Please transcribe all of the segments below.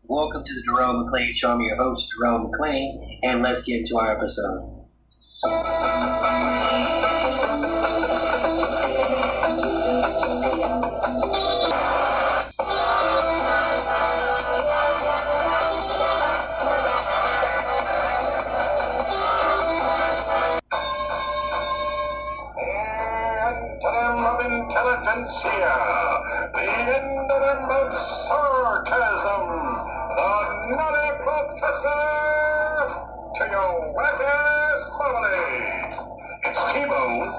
Welcome to the Jerome McClain Show. I'm your host, Jerome McClain, and let's get into our episode. Intelligentsia, the endonym of sarcasm, the nutty professor to your whack-ass marmalade. It's T-Bone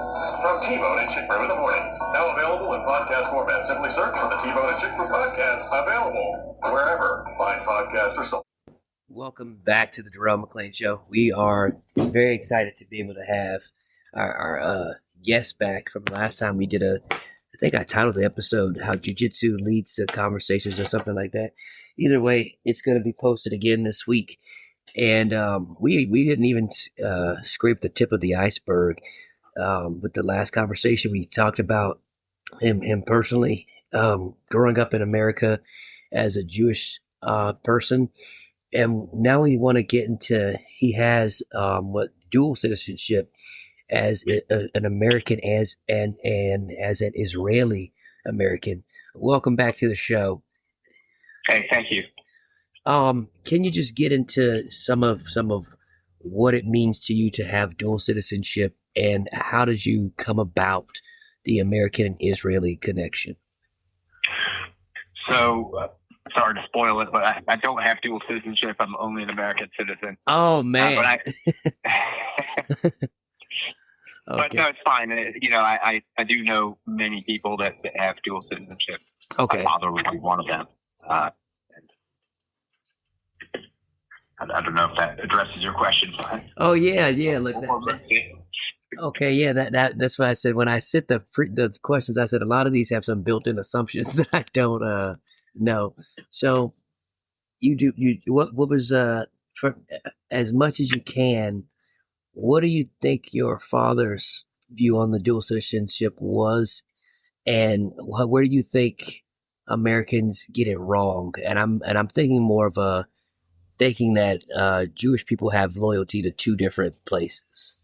from T-Bone and Chick Brew in the morning. Now available in podcast format. Simply search for the T-Bone and Chick Brew podcast, available wherever fine podcasts are sold. Welcome back to the Jerome McClain Show. We are very excited to be able to have our guest back from last time we did I think I titled the episode How Jiu-Jitsu Leads to Conversations or something like that. Either way, it's going to be posted again this week. And we didn't even scrape the tip of the iceberg with the last conversation. We talked about him personally, growing up in America as a Jewish person. And now we want to get into, he has dual citizenship as an American as an Israeli American. Welcome back to the show. Hey, thank you. Can you just get into some of what it means to you to have dual citizenship, and how did you come about the American and Israeli connection? So, sorry to spoil it, but I don't have dual citizenship. I'm only an American citizen. Oh man. But no, it's fine. I do know many people that have dual citizenship. Okay. My father would be one of them. I don't know if that addresses your question. Oh yeah. Look, okay, yeah. That's what I said when I said the questions. I said a lot of these have some built-in assumptions that I don't know. So what was for as much as you can. What do you think your father's view on the dual citizenship was, and where do you think Americans get it wrong? And I'm thinking more of thinking that Jewish people have loyalty to two different places.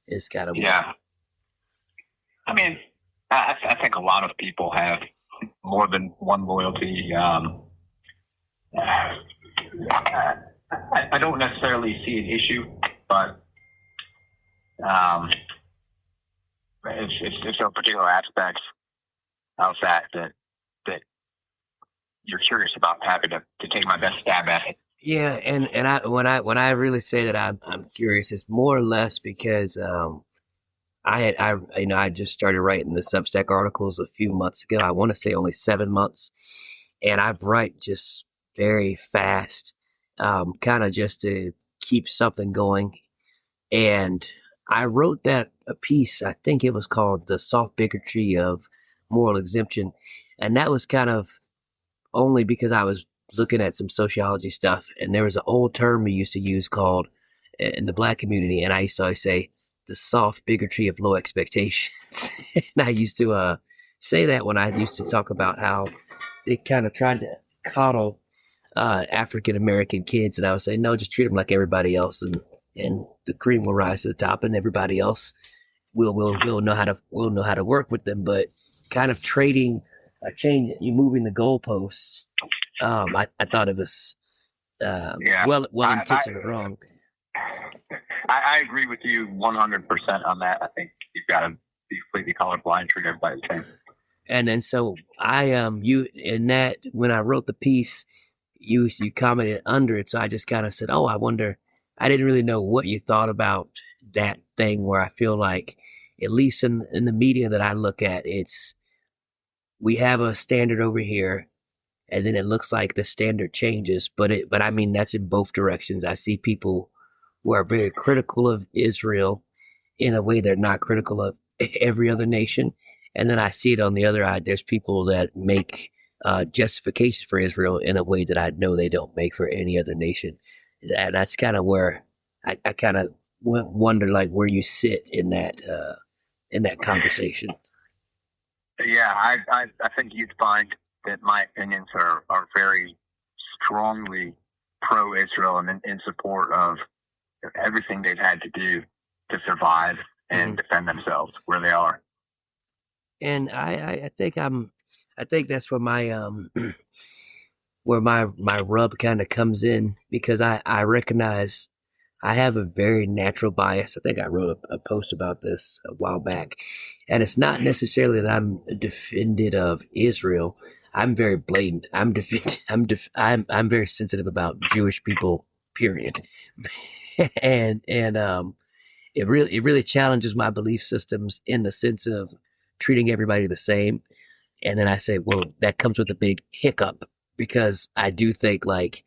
It's kind of yeah. I mean, I think a lot of people have more than one loyalty. I don't necessarily see an issue, but. If there are particular aspects of that you're curious about, I'm happy to take my best stab at it. Yeah, and when I really say that I'm curious, it's more or less because I just started writing the Substack articles a few months ago. I want to say only 7 months, and I write just very fast, kind of just to keep something going, and I wrote a piece, I think it was called The Soft Bigotry of Moral Exemption. And that was kind of only because I was looking at some sociology stuff. And there was an old term we used to use called, in the black community, and I used to always say, the soft bigotry of low expectations. And I used to say that when I used to talk about how they kind of tried to coddle African-American kids. And I would say, no, just treat them like everybody else. And the cream will rise to the top, and everybody else will know how to work with them. But kind of trading a change, you moving the goalposts. I thought it was well intentioned wrong. I agree with you 100% on that. I think you've got to be completely colorblind, treat everybody the same. And then so you in that when I wrote the piece, you commented under it, so I just kind of said, oh, I wonder. I didn't really know what you thought about that thing where I feel like, at least in the media that I look at, we have a standard over here, and then it looks like the standard changes. But I mean, that's in both directions. I see people who are very critical of Israel in a way they're not critical of every other nation. And then I see it on the other side. There's people that make justifications for Israel in a way that I know they don't make for any other nation. And that's kind of where I kind of wonder, like, where you sit in that conversation. Yeah, I think you'd find that my opinions are very strongly pro-Israel and in support of everything they've had to do to survive and defend themselves where they are. And I think that's where my where my rub kind of comes in, because I recognize I have a very natural bias. I think I wrote a post about this a while back, and it's not necessarily that I'm a defendant of Israel. I'm very blatant. I'm very sensitive about Jewish people, period. and it really challenges my belief systems in the sense of treating everybody the same. And then I say, well, that comes with a big hiccup, because I do think like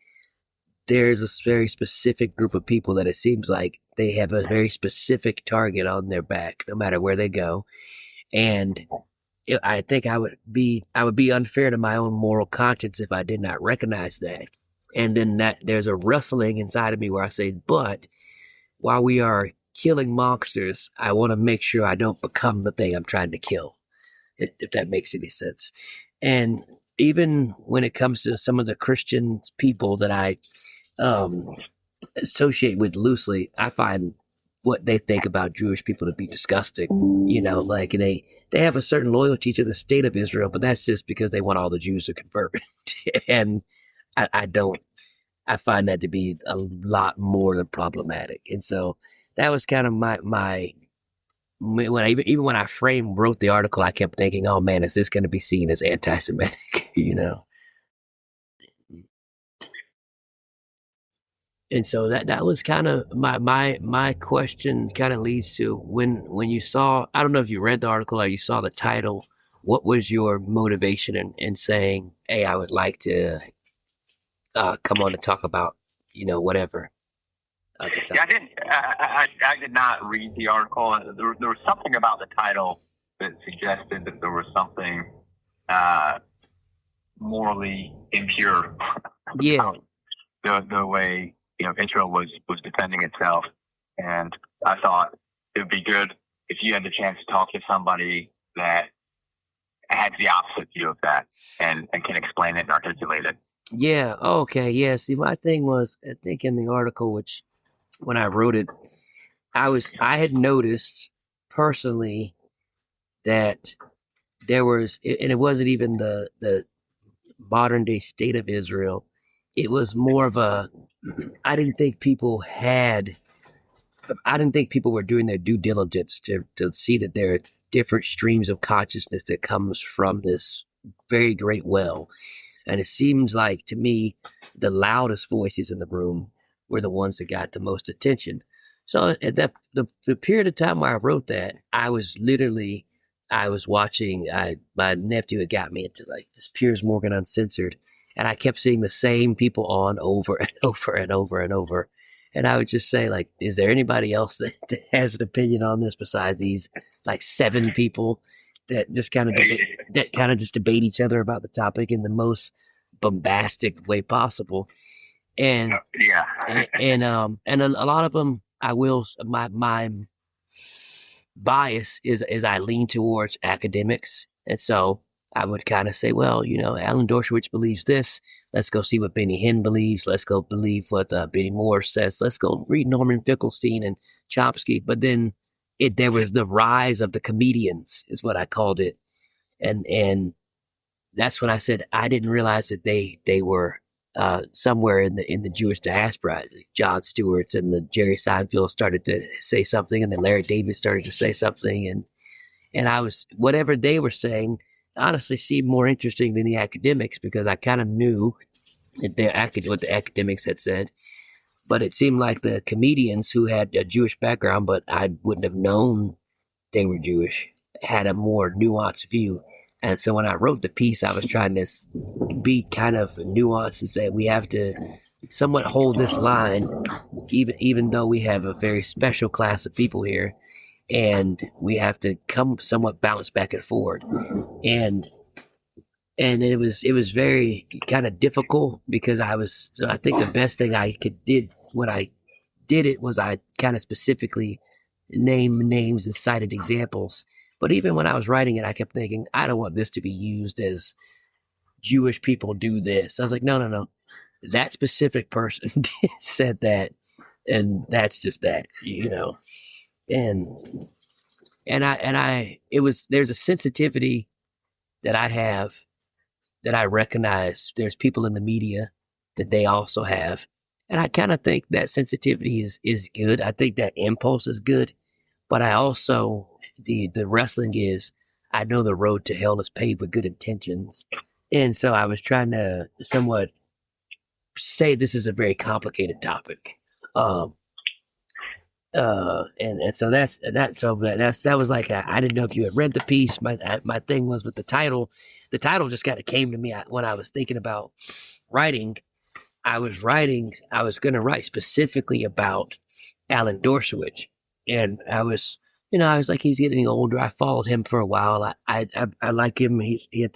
there's a very specific group of people that it seems like they have a very specific target on their back, no matter where they go. And I think I would be unfair to my own moral conscience if I did not recognize that. And then that there's a wrestling inside of me where I say, but while we are killing monsters, I want to make sure I don't become the thing I'm trying to kill, if that makes any sense. And even when it comes to some of the Christian people that I associate with loosely, I find what they think about Jewish people to be disgusting. You know, like they have a certain loyalty to the state of Israel, but that's just because they want all the Jews to convert. And I don't. I find that to be a lot more than problematic. And so that was kind of my when when I wrote the article, I kept thinking, oh man, is this going to be seen as anti-Semitic? You know. And so that was kind of my question. Kind of leads to when you saw, I don't know if you read the article or you saw the title, what was your motivation in saying, hey, I would like to come on and talk about, you know, whatever. Yeah, I did not read the article. There was something about the title that suggested that there was something morally impure. Yeah. The way, you know, Israel was defending itself, and I thought it would be good if you had the chance to talk to somebody that has the opposite view of that and can explain it and articulate it. Yeah. Okay. Yeah. See, my thing was, I think in the article, which when I wrote it, I had noticed personally that there was, and it wasn't even the modern day state of Israel. It was more of I didn't think people were doing their due diligence to see that there are different streams of consciousness that comes from this very great well. And it seems like to me, the loudest voices in the room were the ones that got the most attention. So at the period of time where I wrote that, I was watching, my nephew had got me into like this Piers Morgan Uncensored, and I kept seeing the same people on over and over and over and over. And I would just say, like, is there anybody else that has an opinion on this besides these like 7 people that just kind of debate each other about the topic in the most bombastic way possible? And and a lot of them, my bias is I lean towards academics, and so I would kind of say, well, you know, Alan Dershowitz believes this. Let's go see what Benny Hinn believes. Let's go believe what Benny Moore says. Let's go read Norman Finkelstein and Chomsky. But then there was the rise of the comedians, is what I called it, and that's when I said I didn't realize that they were somewhere in the Jewish diaspora. Jon Stewart's and the Jerry Seinfeld started to say something, and then Larry David started to say something, and I was, whatever they were saying honestly seemed more interesting than the academics, because I kind of knew what the academics had said, but it seemed like the comedians who had a Jewish background, but I wouldn't have known they were Jewish, had a more nuanced view. And so when I wrote the piece, I was trying to be kind of nuanced and say we have to somewhat hold this line, even though we have a very special class of people here, and we have to come somewhat balanced back and forward. And it was very kind of difficult, because so I think the best thing I did when I did it was I kind of specifically named names and cited examples. But even when I was writing it, I kept thinking, I don't want this to be used as Jewish people do this. I was like, no. that specific person said that, and that's just that, and there's a sensitivity that I have, that I recognize there's people in the media that they also have. And I kind of think that sensitivity is good. I think that impulse is good. But I also, the wrestling is, I know the road to hell is paved with good intentions. And so I was trying to somewhat say this is a very complicated topic. And so that was like, I didn't know if you had read the piece. My thing was with the title just kind of came to me when I was thinking about writing. I was going to write specifically about Alan Dershowitz, and I was like, he's getting older. I followed him for a while. I like him.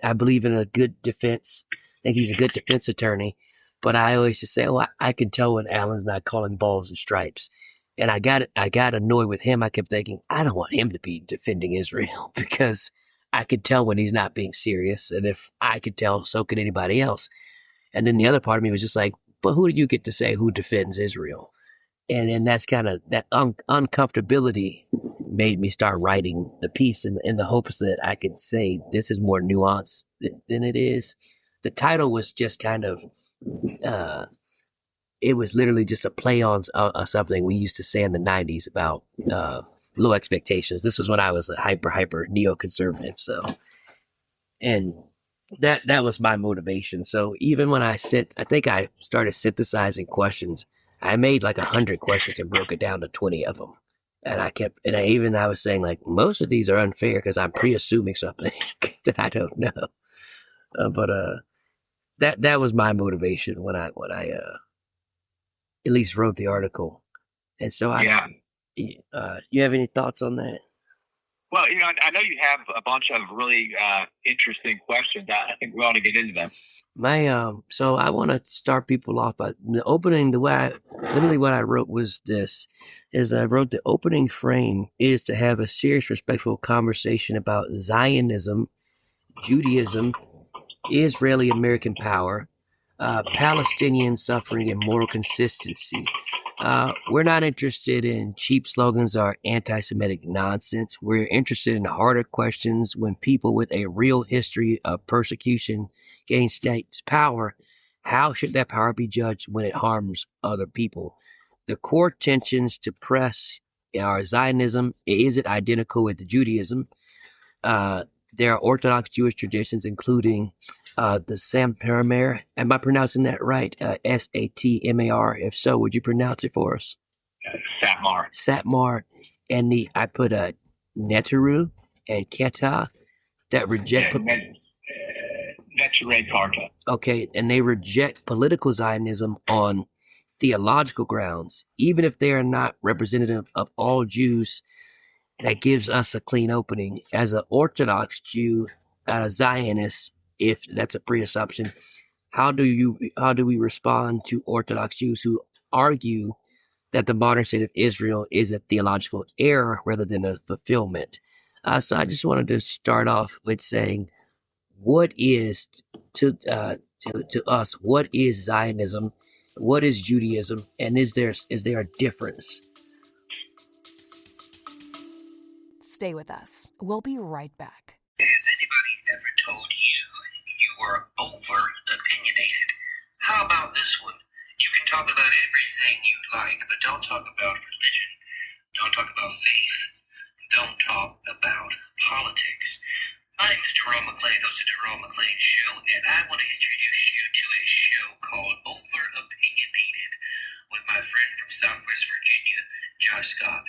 I believe in a good defense. I think he's a good defense attorney. But I always just say, well, I can tell when Alan's not calling balls and stripes. And I got annoyed with him. I kept thinking, I don't want him to be defending Israel, because I could tell when he's not being serious. And if I could tell, so could anybody else. And then the other part of me was just like, but who do you get to say who defends Israel? And then that's kind of that uncomfortability made me start writing the piece in the hopes that I could say this is more nuanced than it is. The title was just kind of, it was literally just a play on something we used to say in the 90s about low expectations. This was when I was a hyper neoconservative. So, and that was my motivation. So even when I think I started synthesizing questions, I made like 100 questions and broke it down to 20 of them. And I was saying, like, most of these are unfair because I'm pre-assuming something that I don't know. But that was my motivation when I at least wrote the article. And so you have any thoughts on that? Well, I know you have a bunch of really interesting questions. I think we ought to get into them. So I want to start people off by the opening. Literally what I wrote was this: I wrote the opening frame is to have a serious, respectful conversation about Zionism, Judaism, Israeli American power, Palestinian suffering, and moral consistency. We're not interested in cheap slogans or anti-Semitic nonsense. We're interested in harder questions. When people with a real history of persecution gain state power, how should that power be judged when it harms other people? The core tensions to press are Zionism. Is it identical with Judaism? There are Orthodox Jewish traditions, including the Satmar. Am I pronouncing that right? Satmar. If so, would you pronounce it for us? Satmar. Satmar. And I put a Neteru and Keta that reject. Neteru Karta. Okay, and they reject political Zionism on theological grounds, even if they are not representative of all Jews. That gives us a clean opening as an Orthodox Jew and a Zionist. If that's a pre-assumption, how do we respond to Orthodox Jews who argue that the modern state of Israel is a theological error rather than a fulfillment? So I just wanted to start off with saying, what is to us? What is Zionism? What is Judaism? And is there a difference? Stay with us. We'll be right back. Has anybody ever told you were over-opinionated? How about this one? You can talk about everything you like, but don't talk about religion. Don't talk about faith. Don't talk about politics. My name is Jerome McClain, host of Jerome McClain Show, and I want to introduce you to a show called Over-Opinionated with my friend from Southwest Virginia, Josh Scott.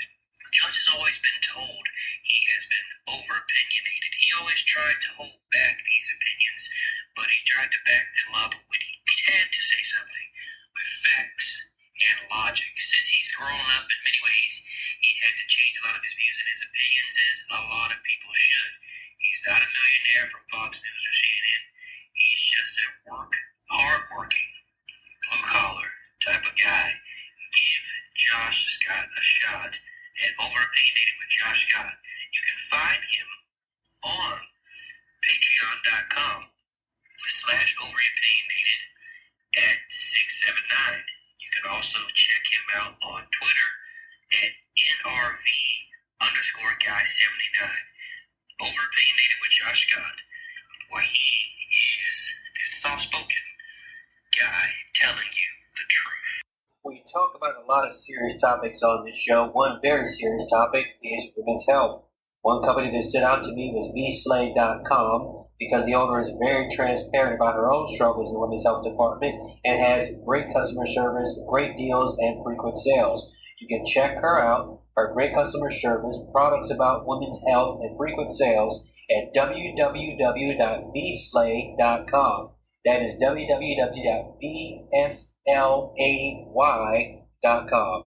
Josh has always been told he has been over-opinionated. He always tried to hold back these opinions, but he tried to back them up when he had to say something with facts and logic. Since he's grown up in many ways, he had to change a lot of his views and his opinions, as a lot of people should. He's not a millionaire from Fox News or CNN. He's just a hard-working, blue-collar type of guy. Give Josh Scott a shot at Over-Opinionated with Josh Scott. You can find him on patreon.com/overopinionated at $6 You can also check him out on Twitter at NRV_guy79. Overopinionated with Josh Scott, where he is this soft-spoken guy telling you the truth. We talk about a lot of serious topics on this show. One very serious topic is women's health. One company that stood out to me was vslay.com because the owner is very transparent about her own struggles in the women's health department and has great customer service, great deals, and frequent sales. You can check her out, her great customer service, products about women's health, and frequent sales at www.vslay.com. That is www.vslay.com.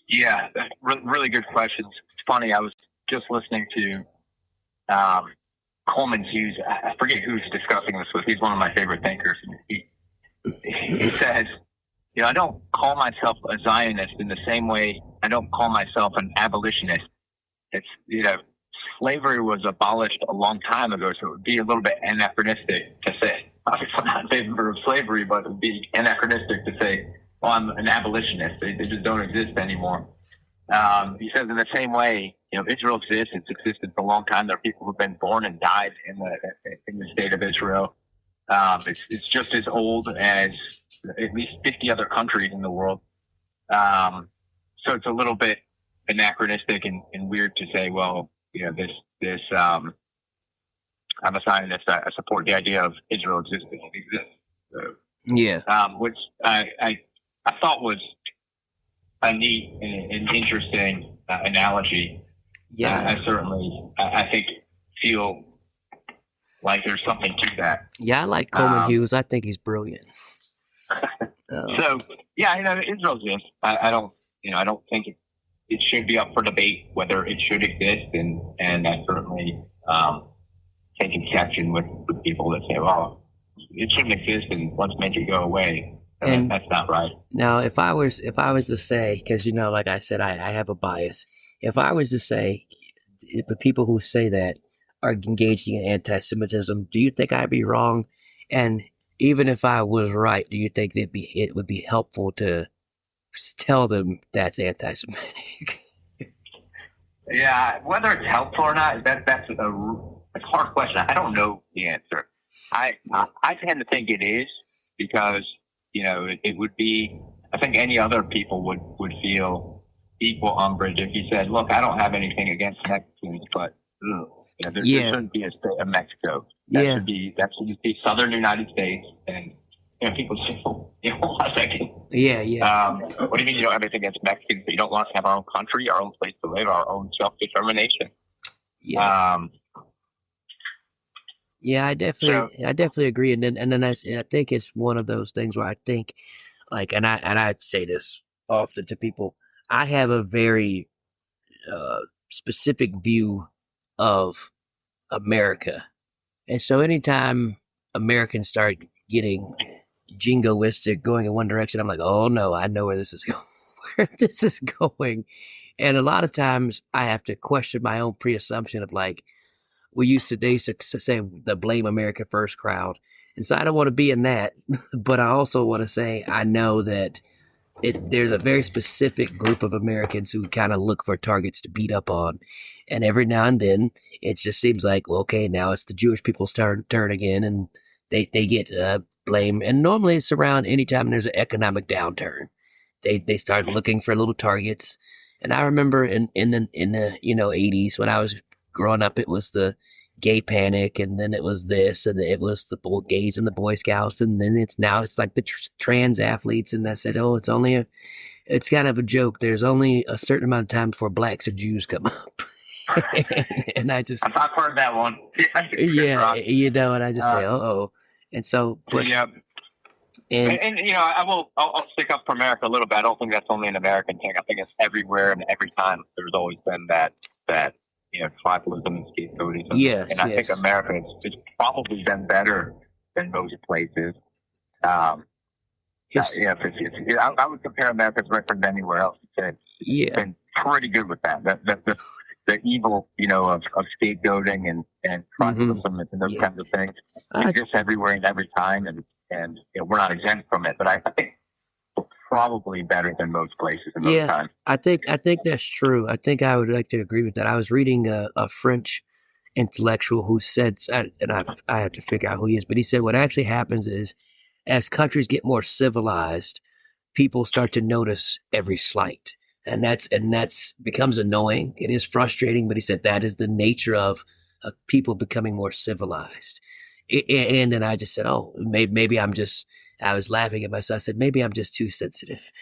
Yeah, really good questions. It's funny, I was just listening to Coleman Hughes. I forget who's discussing this with. He's one of my favorite thinkers. He says, I don't call myself a Zionist in the same way I don't call myself an abolitionist. It's, slavery was abolished a long time ago, so it would be a little bit anachronistic to say, obviously I'm not in favor of slavery, but it would be anachronistic to say, well, I'm an abolitionist. They just don't exist anymore. He says in the same way, Israel exists. It's existed for a long time. There are people who've been born and died in the state of Israel. It's just as old as at least 50 other countries in the world. So it's a little bit anachronistic and weird to say, well, I'm a Zionist. I support the idea of Israel existing. It exists. Which I thought was a neat and interesting analogy. Yeah. I think feel like there's something to that. Yeah, I like Coleman Hughes. I think he's brilliant. Israel exists. I don't think it should be up for debate whether it should exist, and I certainly take exception with people that say, well, it shouldn't exist and let's make it go away. And that's not right. Now, if I was to say, because like I said, I have a bias. If I was to say, the people who say that are engaging in anti-Semitism, do you think I'd be wrong? And even if I was right, do you think it would be helpful to tell them that's anti-Semitic? Yeah, whether it's helpful or not, that's a hard question. I don't know the answer. I tend to think it is because it would be. I think any other people would feel equal umbrage if you said, "Look, I don't have anything against Mexicans, but there shouldn't be a state of Mexico. That should be southern United States." And people say, "Hold on a second. Yeah. What do you mean you don't have anything against Mexicans? But you don't want us to have our own country, our own place to live, our own self-determination?" Yeah. I definitely agree. And then I think it's one of those things where I think, and I say this often to people, I have a very specific view of America. And so anytime Americans start getting jingoistic, going in one direction, I'm like, oh no, I know where this is going. And a lot of times I have to question my own pre-assumption of they used to say the blame America first crowd. And so I don't want to be in that, but I also want to say I know that there's a very specific group of Americans who kind of look for targets to beat up on. And every now and then it just seems like, well, okay, now it's the Jewish people's turn again, and they get blame. And normally it's around anytime there's an economic downturn. They start looking for little targets. And I remember in the 80s when I was growing up, it was the gay panic, and then it was this, and it was the gays and the Boy Scouts, and then it's like the trans athletes, and I said, oh, it's kind of a joke. There's only a certain amount of time before blacks or Jews come up. and I just, I've heard that one. Yeah, and I just say, uh-oh. And so, but yeah. And I'll stick up for America a little bit. I don't think that's only an American thing. I think it's everywhere, and every time there's always been that tribalism and scapegoating. Yes, and I think America has probably been better than most places. I would compare America's record to anywhere else. It's been pretty good with that. the evil, of scapegoating and tribalism and those kinds of things exists everywhere and every time, and we're not exempt from it. But I think we're probably better than most places in those times. I think that's true. I think I would like to agree with that. I was reading a French intellectual who said, and I have to figure out who he is, but he said what actually happens is as countries get more civilized, people start to notice every slight. And that's becomes annoying. It is frustrating, but he said that is the nature of people becoming more civilized. And then I just said, oh, maybe I was laughing at myself. I said, maybe I'm just too sensitive,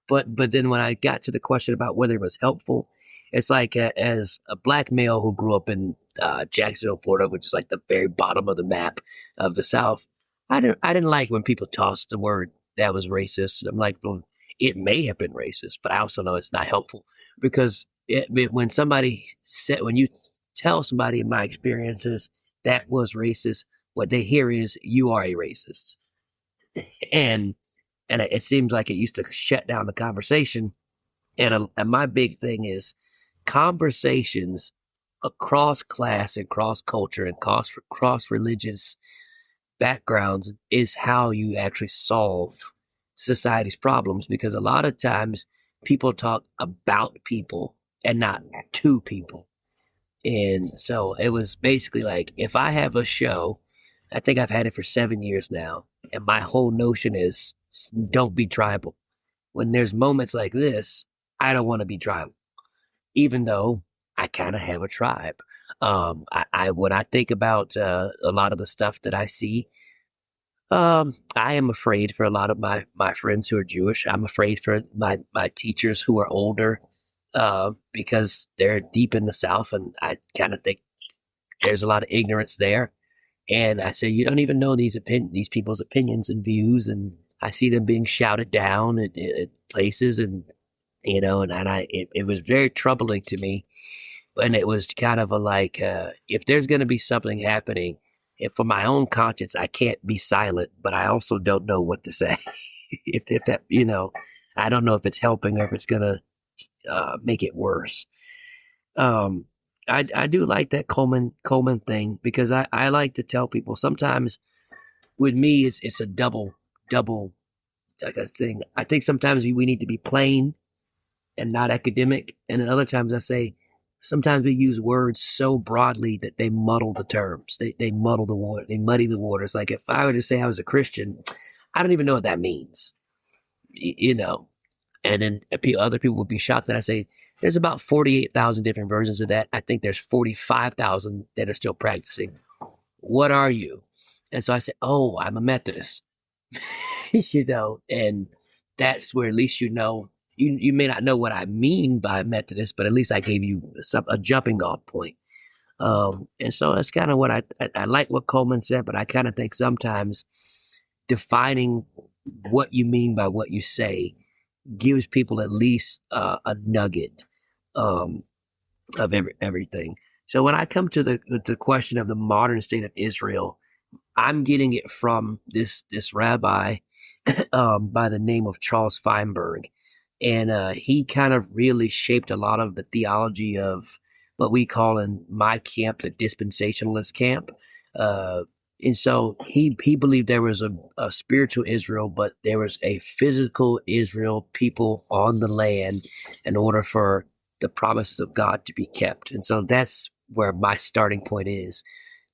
but then when I got to the question about whether it was helpful, it's like as a black male who grew up in Jacksonville, Florida, which is like the very bottom of the map of the South, I didn't like when people tossed the word that was racist. I'm like, well, it may have been racist, but I also know it's not helpful because when you tell somebody in my experiences that was racist, what they hear is you are a racist, and it seems like it used to shut down the conversation. And my big thing is conversations across class and cross culture and cross religious backgrounds is how you actually solve society's problems, because a lot of times people talk about people and not to people. And so it was basically like, if I have a show, I think I've had it for 7 years now, and my whole notion is don't be tribal. When there's moments like this, I don't want to be tribal, even though I kind of have a tribe. When I think about a lot of the stuff that I see, I am afraid for a lot of my friends who are Jewish. I'm afraid for my teachers who are older, because they're deep in the South, and I kind of think there's a lot of ignorance there. And I say, you don't even know these people's opinions and views, and I see them being shouted down at places, and it was very troubling to me. And it was kind of if there's going to be something happening, if for my own conscience, I can't be silent, but I also don't know what to say. if that, I don't know if it's helping or if it's going to make it worse. I do like that Coleman thing, because I like to tell people sometimes with me, it's a double like a thing. I think sometimes we need to be plain and not academic. And then other times I say, sometimes we use words so broadly that they muddle the terms. They muddle the water. They muddy the waters. Like if I were to say I was a Christian, I don't even know what that means, And then other people would be shocked that I say there's about 48,000 different versions of that. I think there's 45,000 that are still practicing. What are you? And so I say, oh, I'm a Methodist, and that's where at least you may not know what I mean by Methodist, but at least I gave you a jumping off point. And so that's kind of what I like what Coleman said, but I kind of think sometimes defining what you mean by what you say gives people at least a nugget of everything. So when I come to the question of the modern state of Israel, I'm getting it from this rabbi by the name of Charles Feinberg. And he kind of really shaped a lot of the theology of what we call in my camp the dispensationalist camp. And so he believed there was a spiritual Israel, but there was a physical Israel, people on the land, in order for the promises of God to be kept. And so that's where my starting point is.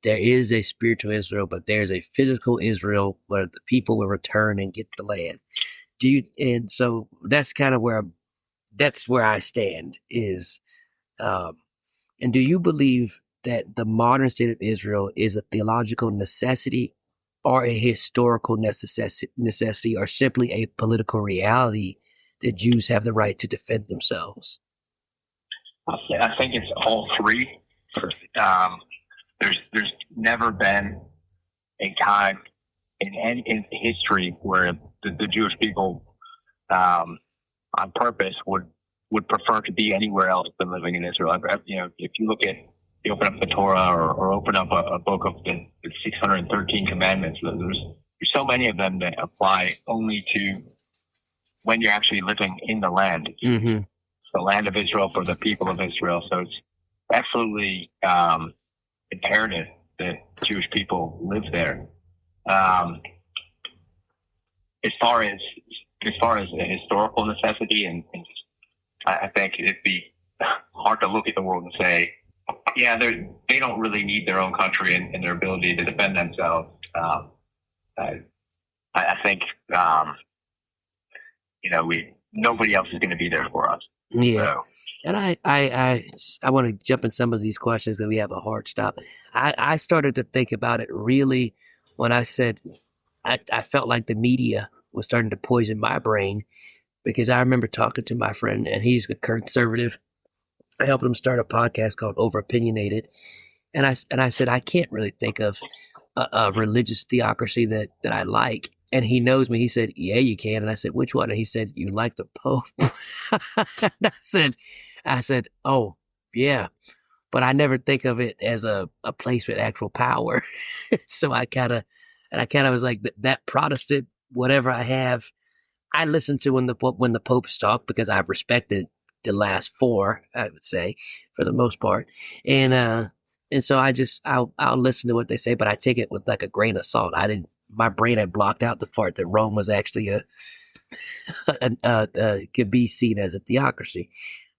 There is a spiritual Israel, but there's a physical Israel where the people will return and get the land. And so that's kind of where I stand is, and do you believe that the modern state of Israel is a theological necessity or a historical necessity or simply a political reality that Jews have the right to defend themselves? I think it's all three. Perfect. There's never been a time in history where the Jewish people, on purpose, would prefer to be anywhere else than living in Israel. If you open up the Torah or open up a book of the 613 commandments, there's so many of them that apply only to when you're actually living in the land. Mm-hmm. the land of Israel for the people of Israel. So it's absolutely imperative that Jewish people live there. As far as a historical necessity, and I think it'd be hard to look at the world and say, yeah, they don't really need their own country and their ability to defend themselves. I think nobody else is going to be there for us. Yeah. So, And I want to jump in some of these questions that we have a hard stop. I started to think about it really when I said I felt like the media was starting to poison my brain, because I remember talking to my friend, and he's a conservative. I helped him start a podcast called Over Opinionated. And I said, I can't really think of a religious theocracy that I like. And he knows me. He said, yeah, you can. And I said, which one? And he said, you like the Pope? And I said, oh, yeah. But I never think of it as a place with actual power. So I kind of was like, that Protestant, whatever I have, I listen to when the popes talk, because I've respected the last four, I would say, for the most part. And so I'll listen to what they say, but I take it with like a grain of salt. My brain had blocked out the part that Rome was actually could be seen as a theocracy.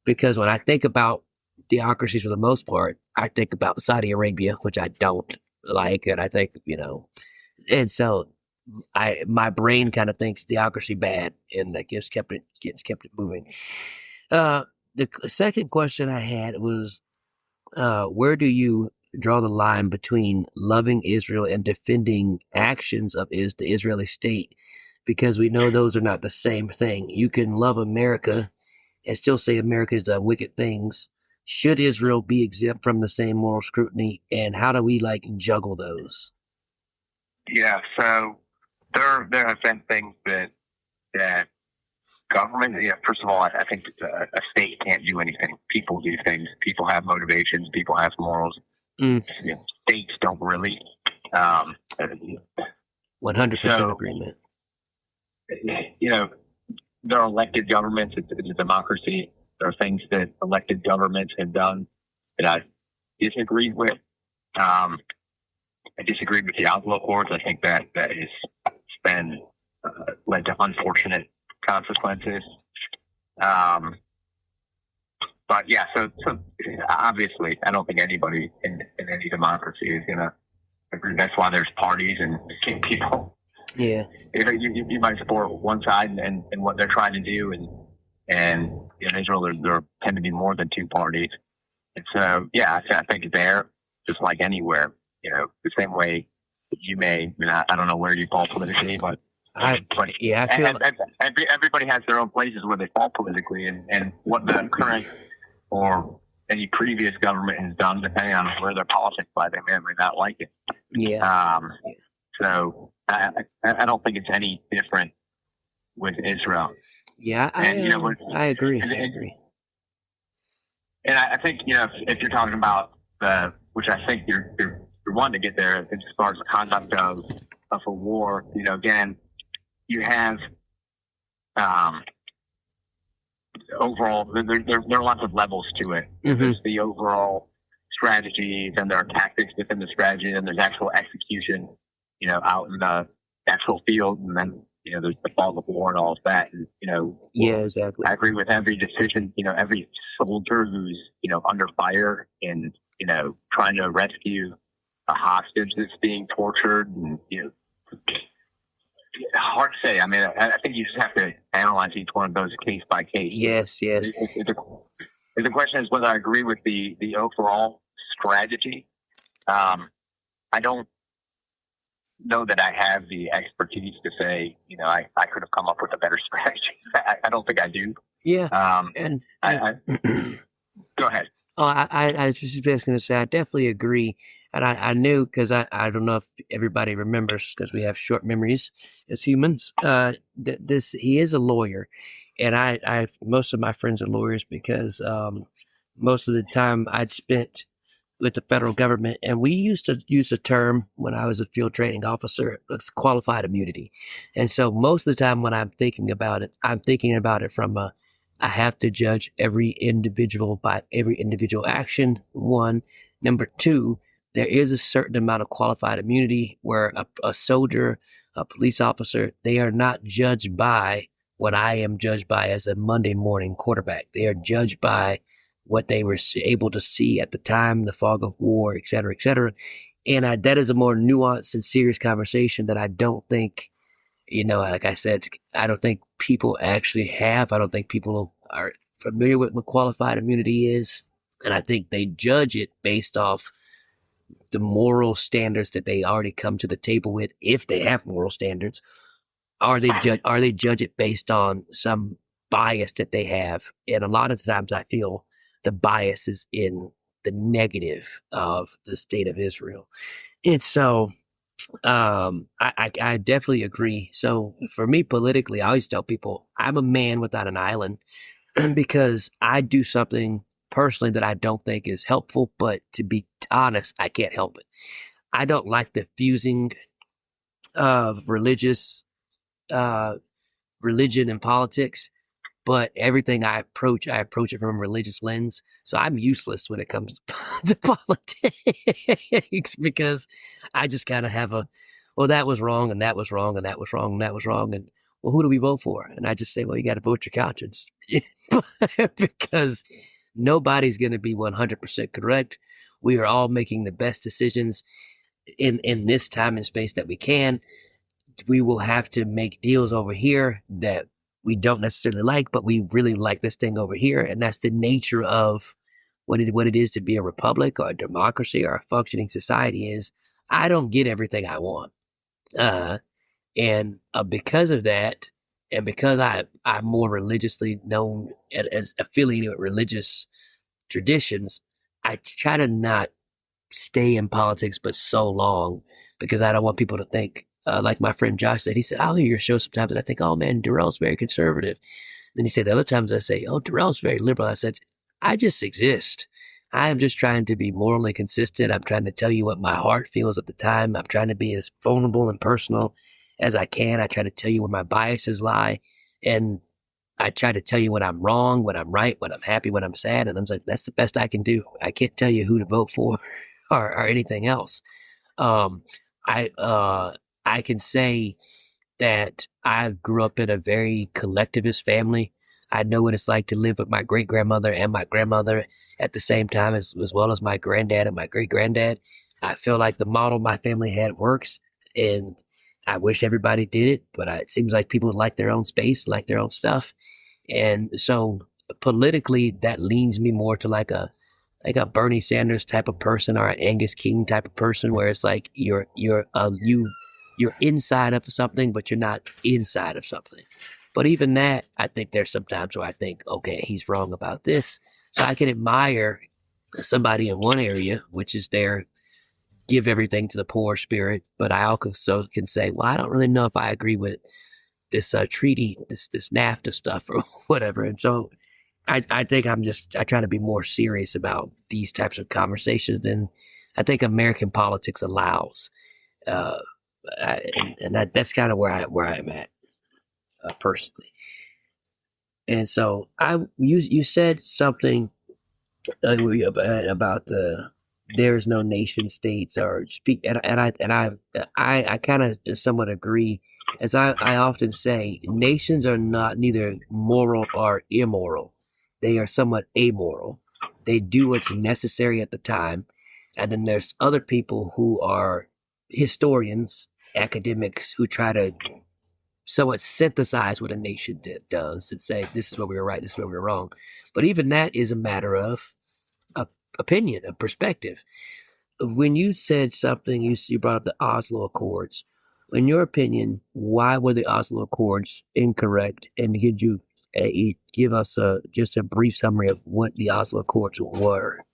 Because when I think about theocracies for the most part, I think about Saudi Arabia, which I don't like, and I think, and so my brain kind of thinks theocracy bad, and that gets kept it moving. The second question I had was, where do you draw the line between loving Israel and defending actions of the Israeli state? Because we know those are not the same thing. You can love America and still say America has done wicked things. Should Israel be exempt from the same moral scrutiny? And how do we juggle those? Yeah, so there have been things that government, first of all, I think a state can't do anything. People do things. People have motivations. People have morals. States don't really. 100% agreement. There are elected governments. It's a democracy. There are things that elected governments have done that I disagreed with. I disagreed with the Oslo Accords. I think that has been led to unfortunate consequences. But yeah, so obviously, I don't think anybody in any democracy is gonna agree. That's why there's parties and people. Yeah, you might support one side and what they're trying to do, and in Israel there tend to be more than two parties, and so yeah, I think there, just like anywhere, the same way you may. I mean, I don't know where you fall politically, but I feel everybody has their own places where they fall politically, and what the current or any previous government has done, depending on where their politics lie, they may or may not like it. Yeah. So I don't think it's any different with Israel. Yeah, I agree. I agree. And I think if you're talking about which I think you're wanting to get there as far as the conduct of a war, again, you have overall, there are lots of levels to it. Mm-hmm. There's the overall strategy, then there are tactics within the strategy, and there's actual execution, out in the actual field, and then, there's the fog of war and all of that. And, yeah, exactly. I agree with every decision, every soldier who's, under fire and, trying to rescue a hostage that's being tortured, and, hard to say. I mean, I think you just have to analyze each one of those case by case. Yes. The question is whether I agree with the overall strategy. I don't know that I have the expertise to say, I could have come up with a better strategy. I don't think I do. Yeah. I go ahead. Oh, I was just going to say, I definitely agree. And I knew, because I don't know if everybody remembers, because we have short memories as humans, that he is a lawyer. And I most of my friends are lawyers, because most of the time I'd spent with the federal government, and we used to use a term when I was a field training officer, it's qualified immunity. And so most of the time when I'm thinking about it from I have to judge every individual by every individual action, one. Number two, there is a certain amount of qualified immunity where a soldier, a police officer, they are not judged by what I am judged by as a Monday morning quarterback. They are judged by what they were able to see at the time, the fog of war, et cetera, et cetera. And that is a more nuanced and serious conversation that I don't think, like I said, I don't think people actually have. I don't think people are familiar with what qualified immunity is. And I think they judge it based off the moral standards that they already come to the table with, if they have moral standards. Are they judge it based on some bias that they have? And a lot of times I feel the bias is in the negative of the state of Israel. And so I definitely agree. So for me politically, I always tell people I'm a man without an island because I do something personally that I don't think is helpful, but to be honest, I can't help it. I don't like the fusing of religion and politics. But everything I approach it from a religious lens. So I'm useless when it comes to politics because I just kind of have well, that was wrong, and that was wrong, and that was wrong, and that was wrong. And, well, who do we vote for? And I just say, well, you got to vote your conscience because nobody's going to be 100% correct. We are all making the best decisions in this time and space that we can. We will have to make deals over here that we don't necessarily like, but we really like this thing over here. And that's the nature of what it is to be a republic or a democracy or a functioning society is. I don't get everything I want. And because of that, and because I'm more religiously known as affiliated with religious traditions, I try to not stay in politics but so long because I don't want people to think, like my friend Josh said, he said, I'll hear your show sometimes and I think, oh man, Darrell's very conservative. Then he said the other times I say, oh, Darrell's very liberal. I said, I just exist. I am just trying to be morally consistent. I'm trying to tell you what my heart feels at the time. I'm trying to be as vulnerable and personal as I can. I try to tell you where my biases lie. And I try to tell you when I'm wrong, when I'm right, when I'm happy, when I'm sad. And I'm like, that's the best I can do. I can't tell you who to vote for or anything else. I can say that I grew up in a very collectivist family. I know what it's like to live with my great grandmother and my grandmother at the same time, as well as my granddad and my great granddad. I feel like the model my family had works, and I wish everybody did it, but it seems like people like their own space, like their own stuff. And so politically, that leans me more to like a Bernie Sanders type of person or an Angus King type of person, where it's like you're inside of something, but you're not inside of something. But even that, I think there's sometimes where I think, okay, he's wrong about this. So I can admire somebody in one area, which is their give everything to the poor spirit. But I also can say, well, I don't really know if I agree with this treaty, this NAFTA stuff or whatever. And so I think I try to be more serious about these types of conversations than I think American politics allows. And that's kind of where I'm at personally. And so you said something about there is no nation states or speak, and I kind of somewhat agree. As I often say, nations are neither moral or immoral. They are somewhat amoral. They do what's necessary at the time. And then there's other people who are historians, academics, who try to somewhat synthesize what a nation does and say, this is where we were right, this is where we were wrong. But even that is a matter of opinion, of perspective. When you said something, you brought up the Oslo Accords. In your opinion, why were the Oslo Accords incorrect? And could you give us just a brief summary of what the Oslo Accords were?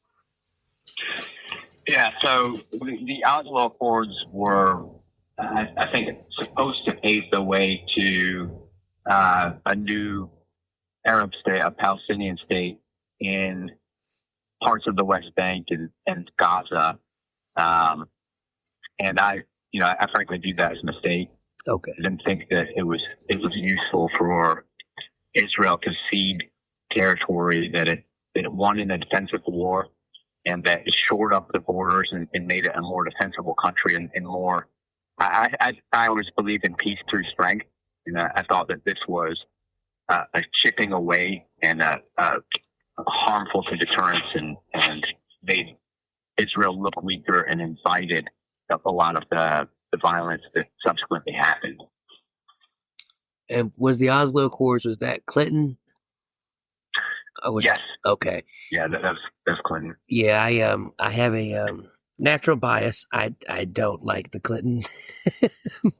Yeah, so the Oslo Accords were, I think, supposed to pave the way to a new Arab state, a Palestinian state in parts of the West Bank and Gaza. And I frankly viewed that as a mistake. Okay. I didn't think that it was useful for Israel to cede territory that it won in a defensive war, and that it shored up the borders and made it a more defensible country and more. I always believed in peace through strength, and I thought that this was a chipping away and harmful to deterrence and made Israel look weaker and invited a lot of the violence that subsequently happened. And was the Oslo Accords, was that Clinton? Yes. Okay. Yeah, that's Clinton. Yeah, I have a natural bias. I don't like the Clinton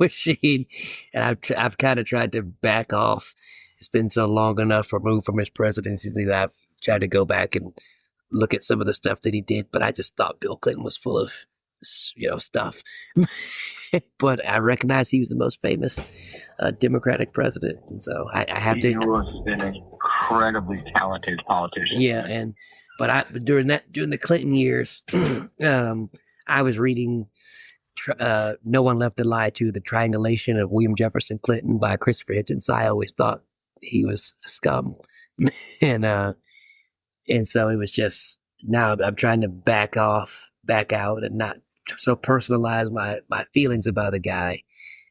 machine, and I've kind of tried to back off. It's been so long enough removed from his presidency that I've tried to go back and look at some of the stuff that he did. But I just thought Bill Clinton was full of, stuff. But I recognize he was the most famous Democratic president, and so I have to. He was an incredibly talented politician. Yeah, but during the Clinton years, I was reading "No One Left to Lie To: The Triangulation of William Jefferson Clinton" by Christopher Hitchens. So I always thought he was scum, and so it was just, now I'm trying to back out, and not so personalize my feelings about a guy,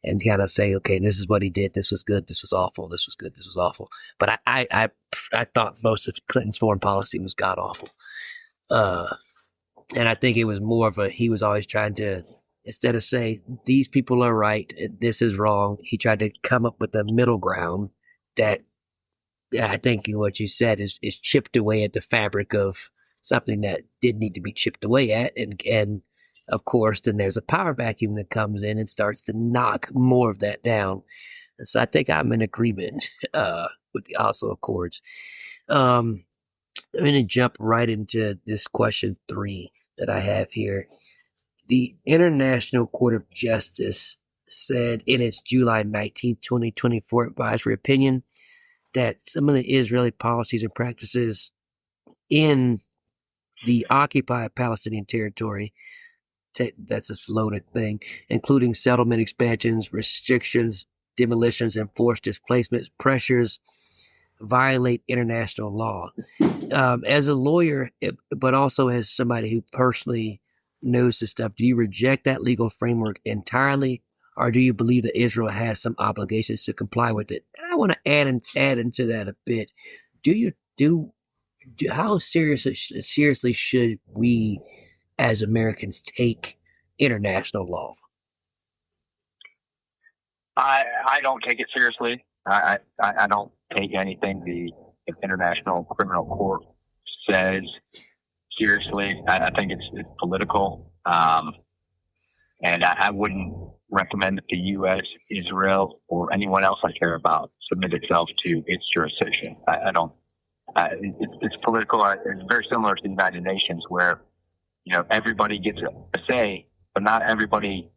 and kind of say, okay, this is what he did. This was good. This was awful. This was good. This was awful. But I thought most of Clinton's foreign policy was god awful. And I think it was more of he was always trying to, instead of say, these people are right, this is wrong, he tried to come up with a middle ground that, I think what you said is chipped away at the fabric of something that did need to be chipped away at. And of course, then there's a power vacuum that comes in and starts to knock more of that down. And so I think I'm in agreement with the Oslo Accords. I'm going to jump right into this question 3 that I have here. The International Court of Justice said in its July 19, 2024 advisory opinion that some of the Israeli policies and practices in the occupied Palestinian territory, that's a loaded thing, including settlement expansions, restrictions, demolitions, and forced displacements, pressures, violate international law. As a lawyer, but also as somebody who personally knows this stuff, do you reject that legal framework entirely, or do you believe that Israel has some obligations to comply with it? And I want to add into that a bit. How seriously should we as Americans take international law? I don't take it seriously. I don't take anything the International Criminal Court says seriously. I think it's political. And I wouldn't recommend that the U.S., Israel, or anyone else I care about submit itself to its jurisdiction. I don't. It's political. It's very similar to the United Nations, where everybody gets a say, but not everybody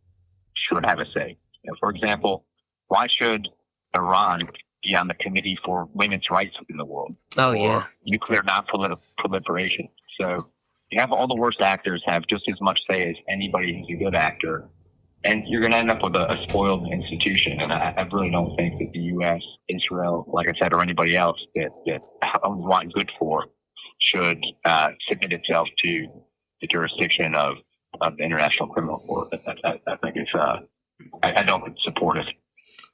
should have a say. For example, why should Iran be on the Committee for Women's Rights in the world? Oh, or yeah. Nuclear non-proliferation. So you have all the worst actors have just as much say as anybody who's a good actor. And you're going to end up with a spoiled institution. And I really don't think that the U.S., Israel, like I said, or anybody else that I want good for should submit itself to the jurisdiction of the International Criminal Court. I think it's I don't support it.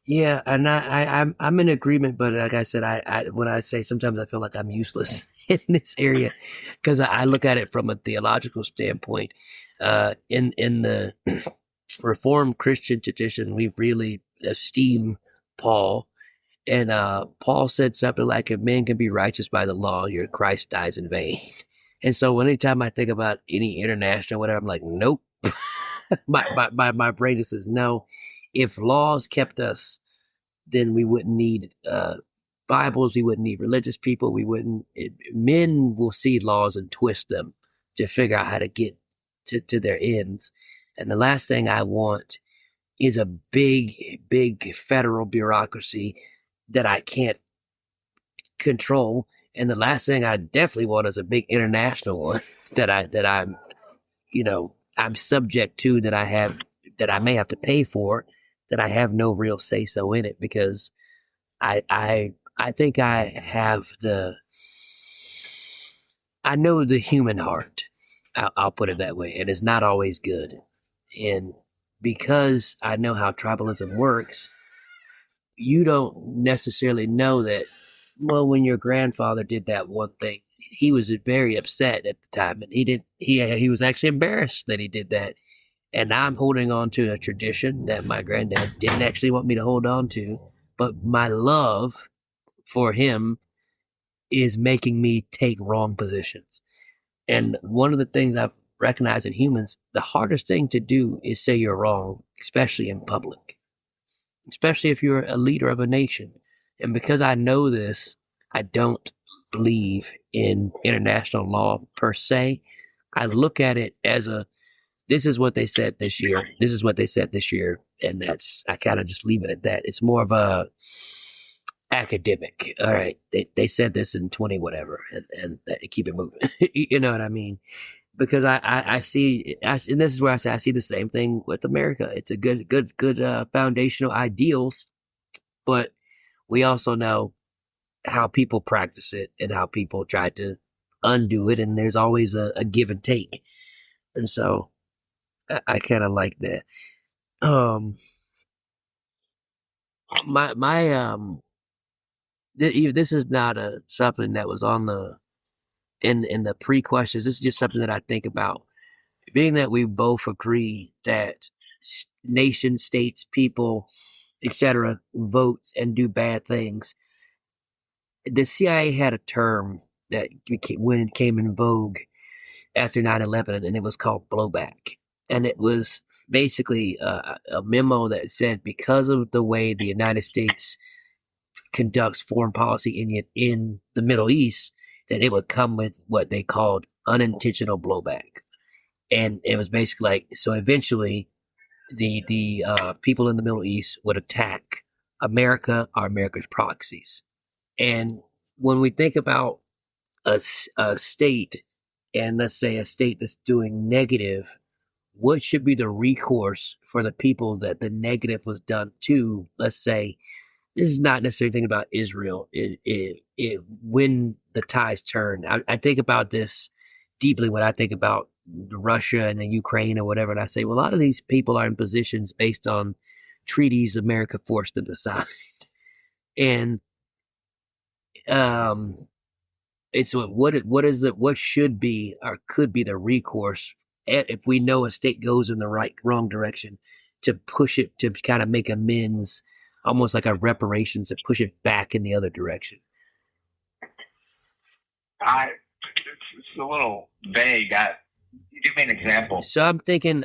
Yeah, and I'm in agreement, but like I said, I when I say sometimes I feel like I'm useless in this area, because I look at it from a theological standpoint. In the Reformed Christian tradition, we really esteem Paul, and Paul said something like, "If man can be righteous by the law, your Christ dies in vain." And so anytime I think about any international whatever, I'm like, nope. my brain just says no. If laws kept us, then we wouldn't need Bibles. We wouldn't need religious people. Men will see laws and twist them to figure out how to get to their ends. And the last thing I want is a big federal bureaucracy that I can't control. And the last thing I definitely want is a big international one that I'm subject to, that I may have to pay for, that I have no real say so in it, because I think I have I know the human heart. I'll put it that way, and it's not always good. And because I know how tribalism works, you don't necessarily know that. Well, when your grandfather did that one thing, he was very upset at the time, and he was actually embarrassed that he did that. And I'm holding on to a tradition that my granddad didn't actually want me to hold on to, but my love for him is making me take wrong positions. And one of the things I've recognized in humans, the hardest thing to do is say you're wrong, especially in public, especially if you're a leader of a nation. And because I know this, I don't believe in international law per se. I look at it as this is what they said this year. This is what they said this year. And I kind of just leave it at that. It's more of a academic. All right. They said this in 20 whatever and keep it moving. You know what I mean? Because I see, and this is where I say I see the same thing with America. It's a good foundational ideals, but we also know how people practice it and how people try to undo it, and there's always a give and take. And so I kind of like that. This is not something that was on the in the pre-questions. This is just something that I think about. Being that we both agree that nation states, people, etc., vote and do bad things. The CIA had a term that came in vogue after 9/11, and it was called blowback. And it was basically a memo that said because of the way the United States conducts foreign policy in the Middle East, that it would come with what they called unintentional blowback. And it was basically like, so eventually the people in the Middle East would attack America or America's proxies. And when we think about a state, and let's say a state that's doing negative, what should be the recourse for the people that the negative was done to? Let's say, this is not necessarily thinking about Israel. When the tides turn, I think about this deeply when I think about Russia and the Ukraine or whatever, and I say, well, a lot of these people are in positions based on treaties America forced them to sign, and it's what should be or could be the recourse if we know a state goes in the wrong direction, to push it to kind of make amends, almost like a reparations, to push it back in the other direction. It's a little vague. Give me an example. So I'm thinking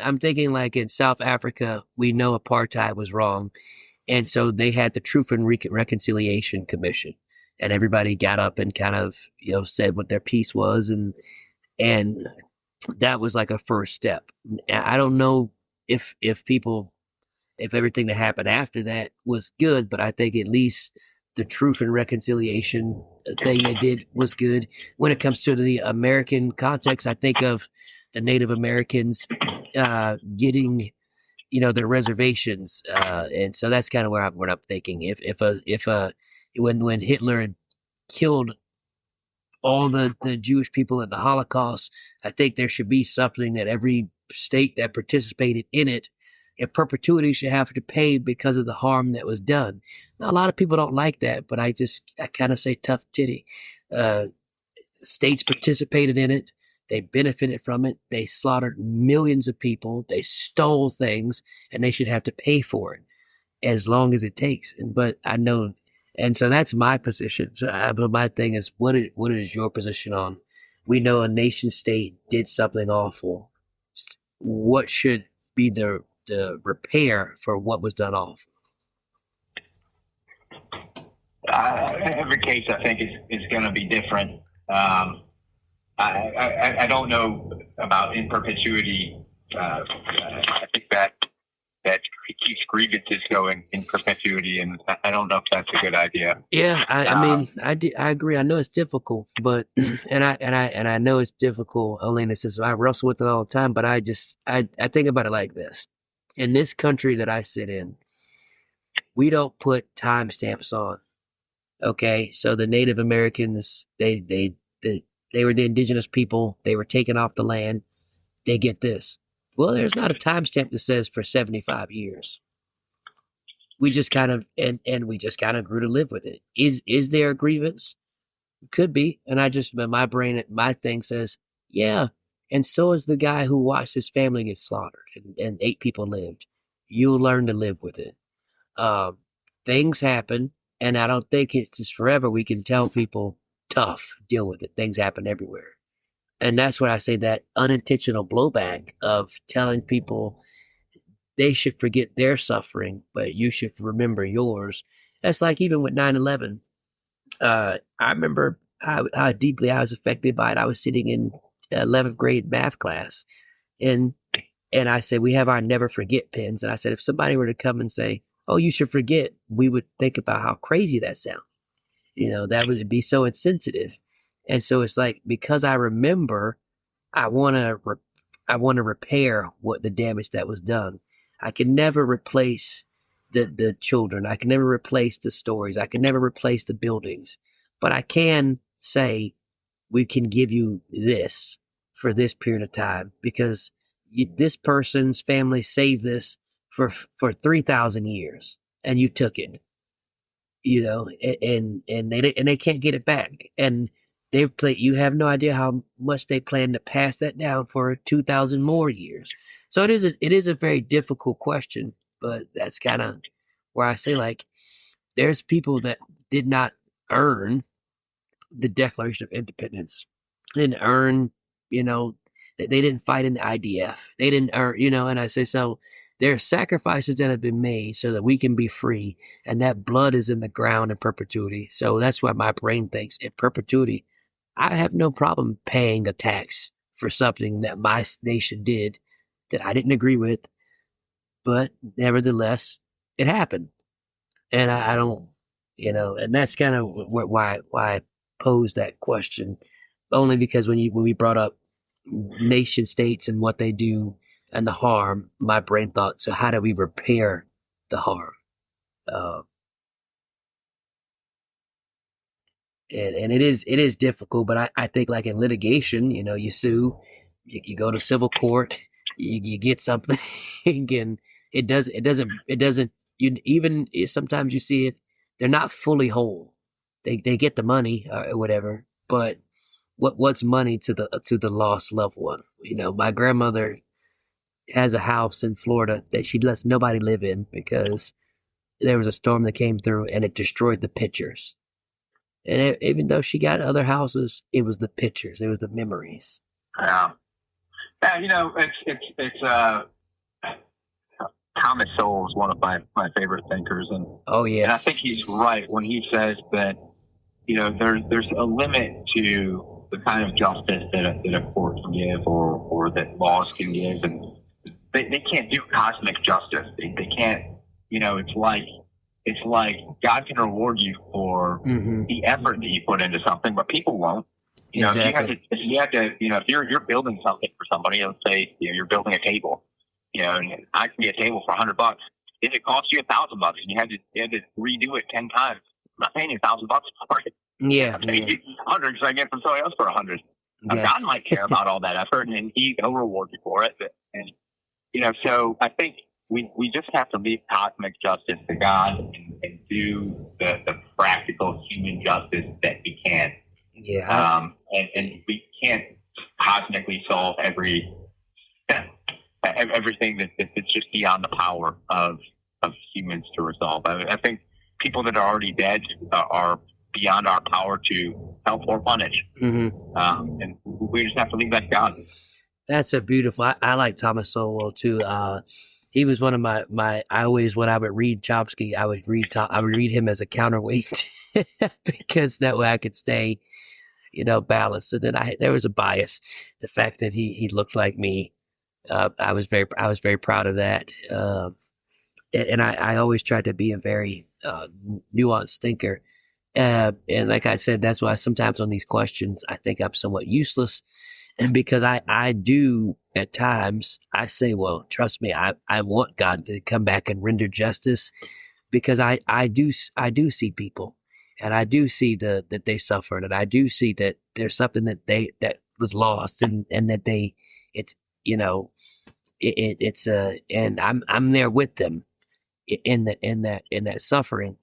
like in South Africa, we know apartheid was wrong, and so they had the Truth and Reconciliation Commission, and everybody got up and kind of said what their piece was, and that was like a first step. I don't know if everything that happened after that was good, but I think at least the Truth and Reconciliation thing they did was good. When it comes to the American context, I think of the Native Americans getting their reservations, and so that's kind of where I'm thinking. When Hitler had killed all the Jewish people in the Holocaust, I think there should be something that every state that participated in it in perpetuity should have to pay because of the harm that was done. Now, a lot of people don't like that, but I kind of say tough titty. States participated in it. They benefited from it. They slaughtered millions of people. They stole things, and they should have to pay for it as long as it takes. But I know, and so that's my position. So but my thing is, what is your position on? We know a nation state did something awful. What should be the repair for what was done awful? Every case, I think, is going to be different. I don't know about in perpetuity. I think that keeps grievances going in perpetuity, and I don't know if that's a good idea. Yeah, I agree. I know it's difficult, but and I know it's difficult. Only in the sense I wrestle with it all the time. But I think about it like this: in this country that I sit in, we don't put timestamps on. Okay, so the Native Americans, they They were the indigenous people. They were taken off the land. They get this. Well, there's not a timestamp that says for 75 years. We just kind of and we just kind of grew to live with it. Is there a grievance? Could be. And my thing says, yeah. And so is the guy who watched his family get slaughtered and 8 people lived. You'll learn to live with it. Things happen, and I don't think it's just forever. We can tell people, tough, deal with it. Things happen everywhere. And that's where I say that unintentional blowback of telling people they should forget their suffering, but you should remember yours. That's like even with 9/11. I remember how deeply I was affected by it. I was sitting in 11th grade math class, and I said, we have our never forget pens. And I said, if somebody were to come and say, oh, you should forget, we would think about how crazy that sounds. That would be so insensitive. And so it's like, because I remember, I want to repair what the damage that was done. I can never replace the children. I can never replace the stories. I can never replace the buildings, but I can say, we can give you this for this period of time because this person's family saved this for 3,000 years and you took it, and they can't get it back. And you have no idea how much they plan to pass that down for 2,000 more years. So it is a very difficult question, but that's kind of where I say, like, there's people that did not earn the Declaration of Independence. They didn't earn, they didn't fight in the IDF. They didn't earn, and I say, so there are sacrifices that have been made so that we can be free, and that blood is in the ground in perpetuity. So that's why my brain thinks in perpetuity, I have no problem paying a tax for something that my nation did that I didn't agree with, but nevertheless, it happened. And I don't, and that's kind of why I posed that question, only because when we brought up nation states and what they do and the harm, my brain thought, so how do we repair the harm? And it is difficult, but I think, like in litigation, you sue, you go to civil court, you get something, and it doesn't. Sometimes you see it, they're not fully whole. They get the money or whatever, but what's money to the lost loved one? My grandmother has a house in Florida that she lets nobody live in because there was a storm that came through and it destroyed the pictures. And even though she got other houses, it was the pictures, it was the memories. Yeah, it's Thomas Sowell is one of my favorite thinkers, and oh yes, and I think he's right when he says that there's a limit to the kind of justice that a court can give or that laws can give, and they can't do cosmic justice. They can't. It's like God can reward you for the effort that you put into something, but people won't. Exactly. You have to, if you're building something for somebody, let's say, you're building a table, and I can get a table for $100. If it costs you $1,000 and you had to redo it 10 times, I'm not paying you $1,000 for it. Yeah. I'm paying you 100 because I get it from somebody else for 100. Now, God might care about all that effort, and He'll reward you for it. And so I think we just have to leave cosmic justice to God and do the practical human justice that we can. Yeah. And we can't cosmically solve everything that's just beyond the power of humans to resolve. I think people that are already dead are beyond our power to help or punish. And we just have to leave that to God. That's a beautiful. I like Thomas Sowell too. He was one of my. When I would read Chomsky, I would read him as a counterweight because that way I could stay, balanced. So then there was a bias, the fact that he looked like me. I was very proud of that. And I always tried to be a very nuanced thinker. And like I said, that's why sometimes on these questions, I think I'm somewhat useless. And because I do at times, I say, well, trust me, I want God to come back and render justice because I do see people And I do see that they suffered, and I do see that there's something that was lost, and that it's, you know, it's and I'm there with them in that suffering,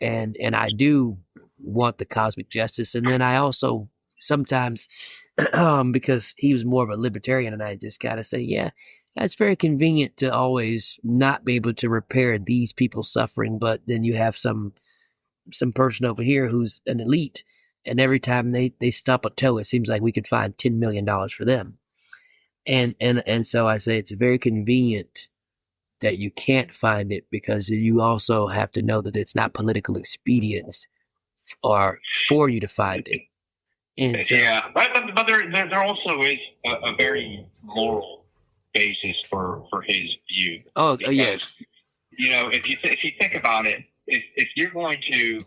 and I do want the cosmic justice. And then I also sometimes, because he was more of a libertarian, and I just gotta say, yeah, that's very convenient to always not be able to repair these people's suffering, but then you have some person over here who's an elite, and every time they stub a toe, it seems like we could find $10 million for them. And so I say it's very convenient that you can't find it, because you also have to know that it's not political expedience or for you to find it. And so, yeah, but there also is a very moral basis for his view. Oh, because, yes. You know, if you think about it, if you're going to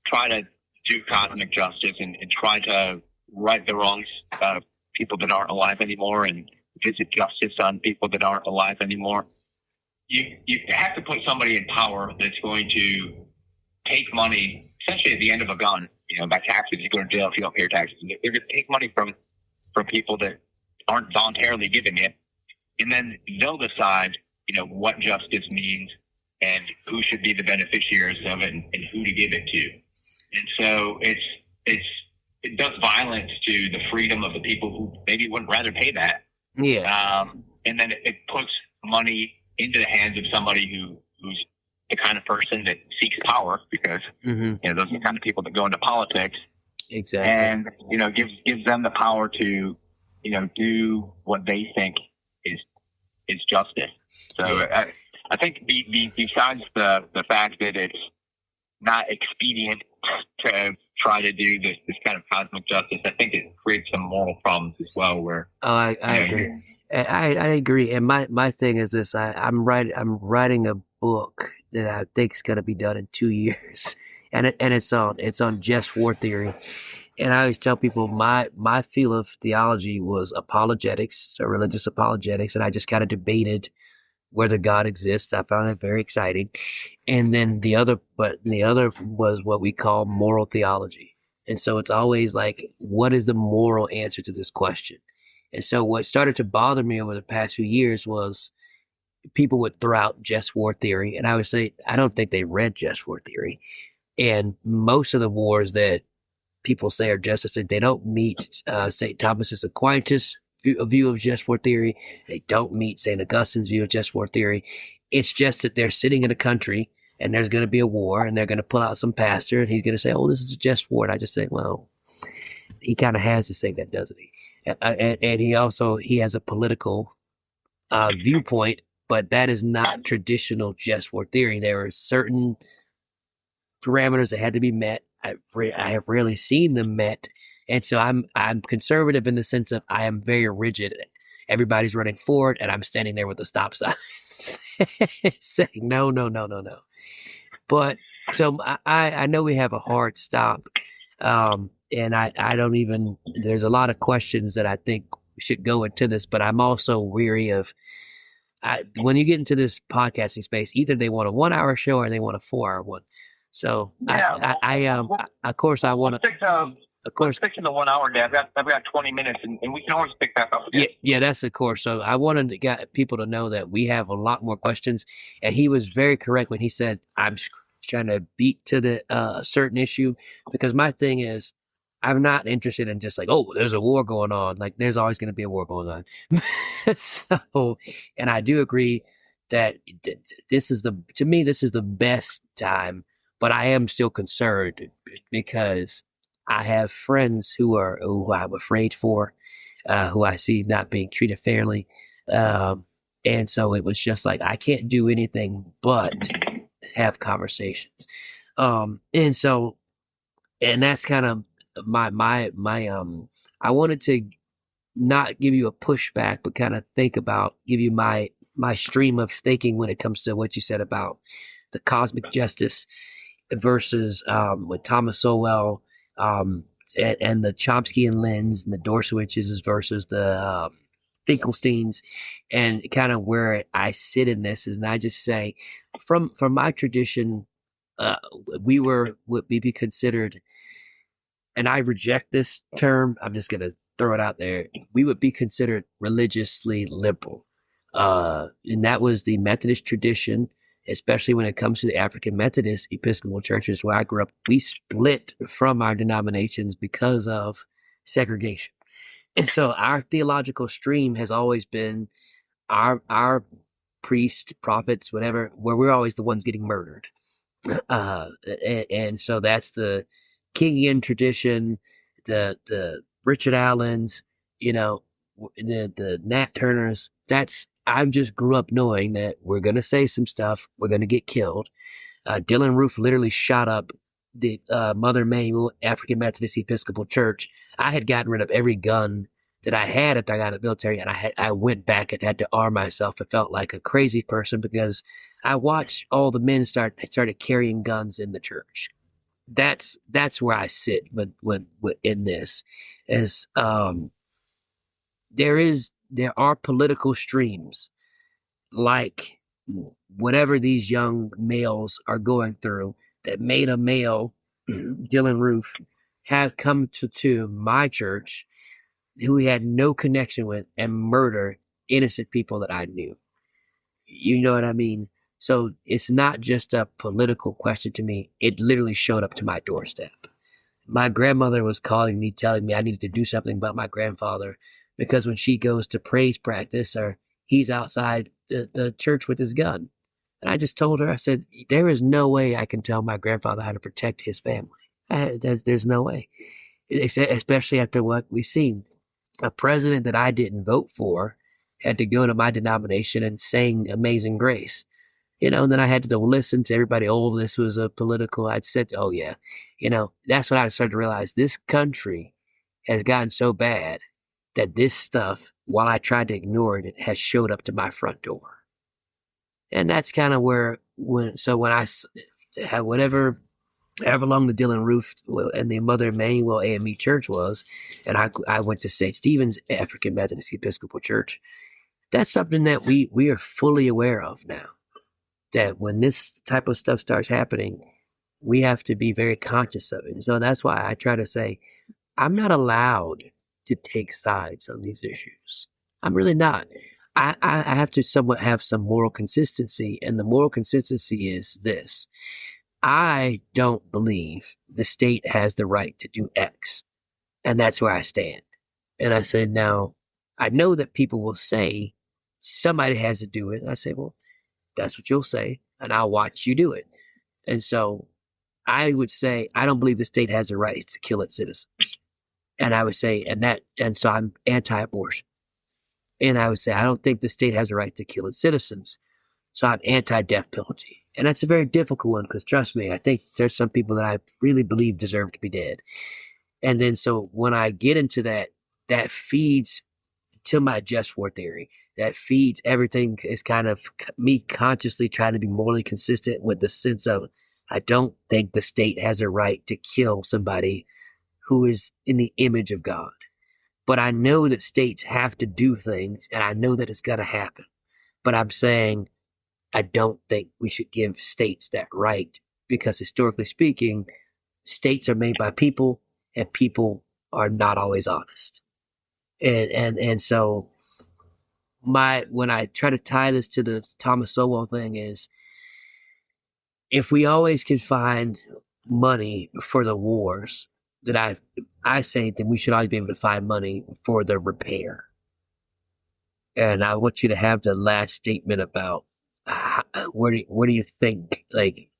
try to do cosmic justice and try to right the wrongs of people that aren't alive anymore and visit justice on people that aren't alive anymore, you have to put somebody in power that's going to take money, essentially at the end of a gun, you know, by taxes. You go to jail if you don't pay your taxes. They're going to take money from people that aren't voluntarily giving it, and then they'll decide, you know, what justice means and who should be the beneficiaries of it, and who to give it to. And so it does violence to the freedom of the people who maybe wouldn't rather pay that. Yeah. And then it puts money into the hands of somebody who's the kind of person that seeks power, because you know, those are the kind of people that go into politics. Exactly. And, you know, gives them the power to, you know, do what they think is justice. So Yeah. I think besides the fact that it's not expedient to try to do this kind of cosmic justice, I think it creates some moral problems as well. Where I agree. I agree. And my thing is this: I'm writing a book that I think is going to be done in 2 years, and it's on just war theory. And I always tell people my field of theology was apologetics, so religious apologetics, and I just kind of debated whether God exists. I found that very exciting. And then the other was what we call moral theology. And so it's always like, what is the moral answer to this question? And so what started to bother me over the past few years was people would throw out just war theory. And I would say, I don't think they read just war theory. And most of the wars that people say are justice, they don't meet St. Thomas Aquinas' view of just war theory. They don't meet St. Augustine's view of just war theory. It's just that they're sitting in a country and there's going to be a war, and they're going to pull out some pastor, and he's going to say, oh, this is a just war. And I just say, well, he kind of has to say that, doesn't he? And he has a political viewpoint, but that is not traditional just war theory. There are certain parameters that had to be met. I have rarely seen them met. And so I'm conservative in the sense of I am very rigid. Everybody's running forward, and I'm standing there with a stop sign saying, no. But so I know we have a hard stop. And I don't even, there's a lot of questions that I think should go into this, but I'm also weary of, when you get into this podcasting space, either they want a 1 hour show or they want a 4 hour one. So of course I want to, of course, stick to the 1 hour day. I've got 20 minutes, and we can always pick back up again. Yeah, that's of course. So I wanted to get people to know that we have a lot more questions, and he was very correct when he said I'm trying to beat to the certain issue, because my thing is, I'm not interested in just like, oh, there's a war going on. Like, there's always going to be a war going on. So, and I do agree that this is the best time, but I am still concerned because I have friends who I'm afraid for, who I see not being treated fairly. And so it was just like, I can't do anything but have conversations. And that's kind of my I wanted to not give you a pushback, but kind of give you my stream of thinking when it comes to what you said about the cosmic justice versus with Thomas Sowell, and the Chomsky and Lenz and the Dorsewiches versus the Finkelsteins, and kind of where I sit in this is, and I just say from my tradition, uh, would be considered, and I reject this term. I'm just going to throw it out there. We would be considered religiously liberal. And that was the Methodist tradition, especially when it comes to the African Methodist Episcopal churches where I grew up. We split from our denominations because of segregation. And so our theological stream has always been our priests, prophets, whatever, where we're always the ones getting murdered. And so that's the Kingian tradition, the Richard Allens, the Nat Turners. I just grew up knowing that we're going to say some stuff. We're going to get killed. Dylan Roof literally shot up the Mother Emanuel African Methodist Episcopal Church. I had gotten rid of every gun that I had after I got out of the military, and I went back and had to arm myself. I felt like a crazy person because I watched all the men started carrying guns in the church. That's where I sit when in this, is there are political streams like whatever these young males are going through that made a male, Dylan Roof, have come to my church who he had no connection with and murder innocent people that I knew. You know what I mean? So it's not just a political question to me. It literally showed up to my doorstep. My grandmother was calling me, telling me I needed to do something about my grandfather because when she goes to praise practice or he's outside the church with his gun. And I just told her, I said, there is no way I can tell my grandfather how to protect his family. There's no way. Especially after what we've seen. A president that I didn't vote for had to go to my denomination and sing Amazing Grace. And then I had to listen to everybody. Oh, this was a political. I said, oh yeah. That's when I started to realize this country has gotten so bad that this stuff, while I tried to ignore it, it has showed up to my front door. And that's kind of when I had however long the Dylan Roof and the Mother Emanuel AME Church was, and I went to St. Stephen's African Methodist Episcopal Church, that's something that we are fully aware of now. That when this type of stuff starts happening, we have to be very conscious of it. So that's why I try to say, I'm not allowed to take sides on these issues. I'm really not. I have to somewhat have some moral consistency, and the moral consistency is this. I don't believe the state has the right to do X, and that's where I stand. And I said, now, I know that people will say somebody has to do it. And I say, well, that's what you'll say, and I'll watch you do it. And so I would say, I don't believe the state has the right to kill its citizens. And I would say, and so I'm anti-abortion. And I would say, I don't think the state has a right to kill its citizens. So I'm anti-death penalty. And that's a very difficult one because trust me, I think there's some people that I really believe deserve to be dead. And then so when I get into that feeds to my just war theory. That feeds everything. Is kind of me consciously trying to be morally consistent with the sense of I don't think the state has a right to kill somebody who is in the image of God. But I know that states have to do things, and I know that it's going to happen. But I'm saying I don't think we should give states that right because historically speaking, states are made by people, and people are not always honest. And so when I try to tie this to the Thomas Sowell thing is, if we always can find money for the wars, that I say that we should always be able to find money for the repair. And I want you to have the last statement about where do you think, like,